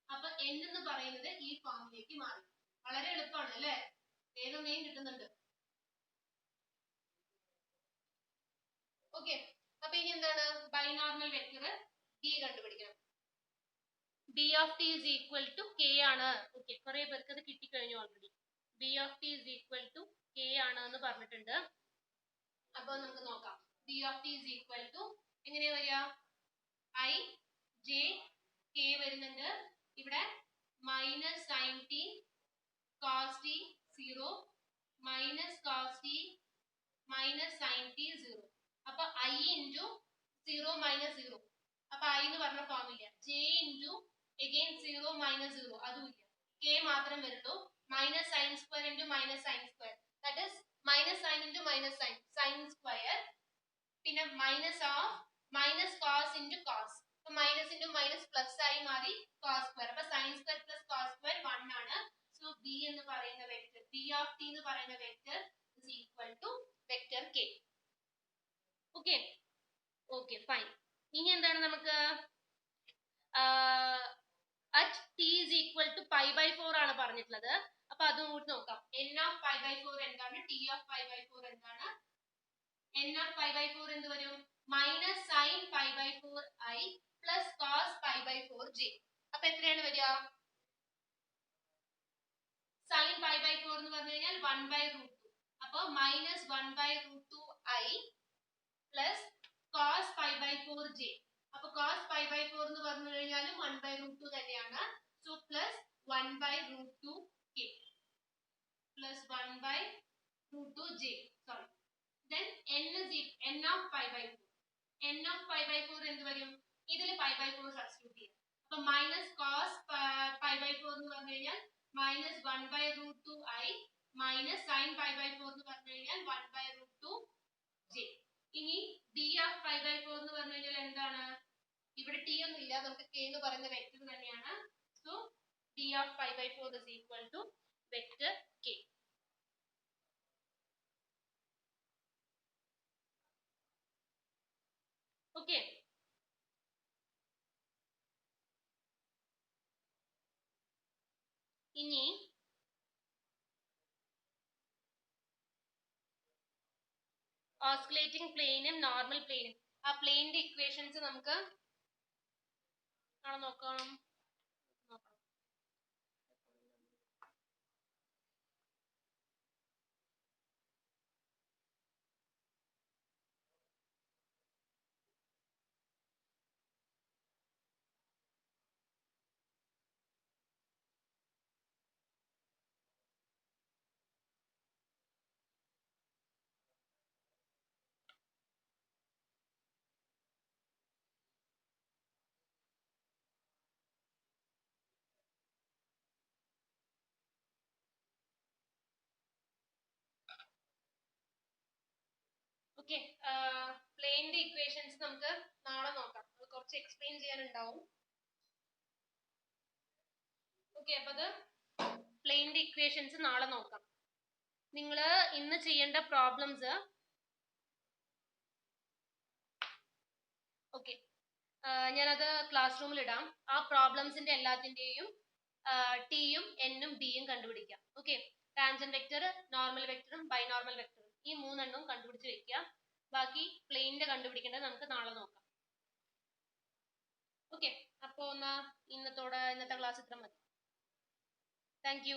അപ്പൊ n എന്ന് പറയുന്നത് ഈ ഫോമിലേക്ക് മാറി. വളരെ എളുപ്പമാണ് അല്ലേ? ഏതൊന്നെയും കിട്ടുന്നുണ്ട്. ഓക്കെ, അപ്പൊ ഇനി എന്താണ്? ബൈനോർമൽ വെക്ടർ ബി കണ്ടുപിടിക്കണം. B of T is equal to K ആണ്. ഓക്കെ, കുറെ പേർക്ക് അത് കിട്ടിക്കഴിഞ്ഞു already. B of T is equal to K ആണ് എന്ന് പറഞ്ഞിട്ടുണ്ട്. അപ്പൊ നമുക്ക് നോക്കാം. B of T is equal to എങ്ങനെയാ വരിക? ഐ ജെ കെ വരുന്നുണ്ട്. ഇവിടെ minus sine T cos T 0 minus cos T minus sine T 0. അപ്പൊ ഐ ഇൻറ്റു 0 മൈനസ് 0. അപ്പൊ ഐ എന്ന് പറഞ്ഞ ഫോമില്ല. ജെ ഇൻറ്റു അഗെയിൻ 0 മൈനസ് 0 അതുമില്ല. കെ മാത്രം വരുള്ളൂ. Minus sine square into minus sine square, that is minus sine into minus sine, sine square. പിന്നെ minus of minus cos into cos. അപ്പൊ minus into minus plus ആയി മാറി cos square. അപ്പൊ sine square plus cos square 1 ആണ്. So B എന്ന് പറയുന്ന vector, B of T എന്ന് പറയുന്ന vector is equal to vector k. Okay okay fine. ഇനി എന്താണ് നമുക്ക്? At t is equal to pi by 4 ആണ് പറഞ്ഞിട്ടുള്ളത്. അപ്പൊ അതും കൂടി നോക്കാം. n ഓഫ് പൈ ബൈ 4 എന്താണ്? ടി ഓഫ് പൈ ബൈ 4 എന്താണ്? n ഓഫ് പൈ ബൈ 4 എന്ത് വരും? Minus sine pi by 4 i plus cos pi by 4 j. അപ്പൊ എത്രയാണ് വരിക? സൈൻ പൈ ബൈ 4 എന്ന് പറഞ്ഞു കഴിഞ്ഞാൽ 1 ബൈ റൂട്ട് 2. അപ്പൊ minus 1 by root 2 i plus cos pi by 4 j. അപ്പൊ കോസ് പൈ ബൈ 4 എന്ന് പറഞ്ഞു കഴിഞ്ഞാലും 1 ബൈ റൂട്ട് 2 തന്നെയാണ്. So plus 1 by root 2 k plus 1 by root 2 j. Sorry, then n of pi by 4. n of pi by 4 എന്ത് വരും? ഇതിൽ pi by 4 substitute ചെയ്യാം. അപ്പൊ മൈനസ് കോസ് pi by 4 എന്ന് പറഞ്ഞു കഴിഞ്ഞാൽ minus 1 by root 2 i minus sine pi by 4 എന്ന് പറഞ്ഞു കഴിഞ്ഞാൽ 1 ബൈ റൂട്ട് 2 ജെ. ഇനി d of pi by 4 എന്ന് പറഞ്ഞു കഴിഞ്ഞാൽ എന്താണ്? ഇവിടെ ടി ഒന്നും ഇല്ല, നമുക്ക് k എന്ന് പറയുന്ന വെക്ടർ തന്നെയാണ്. So d of pi by 4 is equal to vector k. Okay, ഇനി ഓസ്കിലേറ്റിംഗ് പ്ലെയിനും നോർമൽ പ്ലെയിനും, ആ പ്ലെയിനിന്റെ ഇക്വേഷൻസ് നമുക്ക് നോക്കണം. ഓക്കെ, പ്ലെയിനിന്റെ ഇക്വേഷൻസ് നമുക്ക് നാളെ നോക്കാം. അത് കുറച്ച് എക്സ്പ്ലെയിൻ ചെയ്യാനുണ്ടാവും. ഓക്കെ, അപ്പൊ അത് പ്ലെയിൻ്റെ ഇക്വേഷൻസ് നാളെ നോക്കാം. നിങ്ങൾ ഇന്ന് ചെയ്യേണ്ട പ്രോബ്ലംസ് ഓക്കെ, ഞാനത് ക്ലാസ് റൂമിൽ ഇടാം. ആ പ്രോബ്ലംസിന്റെ എല്ലാത്തിന്റെയും ടിയും എന്നും ഡിയും കണ്ടുപിടിക്കാം. ഓക്കെ, ടാൻജന്റ് വെക്ടർ, നോർമൽ വെക്ടറും ബൈനോർമൽ വെക്ടറും ഈ മൂന്നെണ്ണവും കണ്ടുപിടിച്ച് വെക്കുക. ബാക്കി പ്ലെയിനിന്റെ കണ്ടുപിടിക്കേണ്ടത് നമുക്ക് നാളെ നോക്കാം. ഓക്കെ, അപ്പോൾ ഇന്നത്തെ ക്ലാസ് ഇത്ര മതി. Thank you.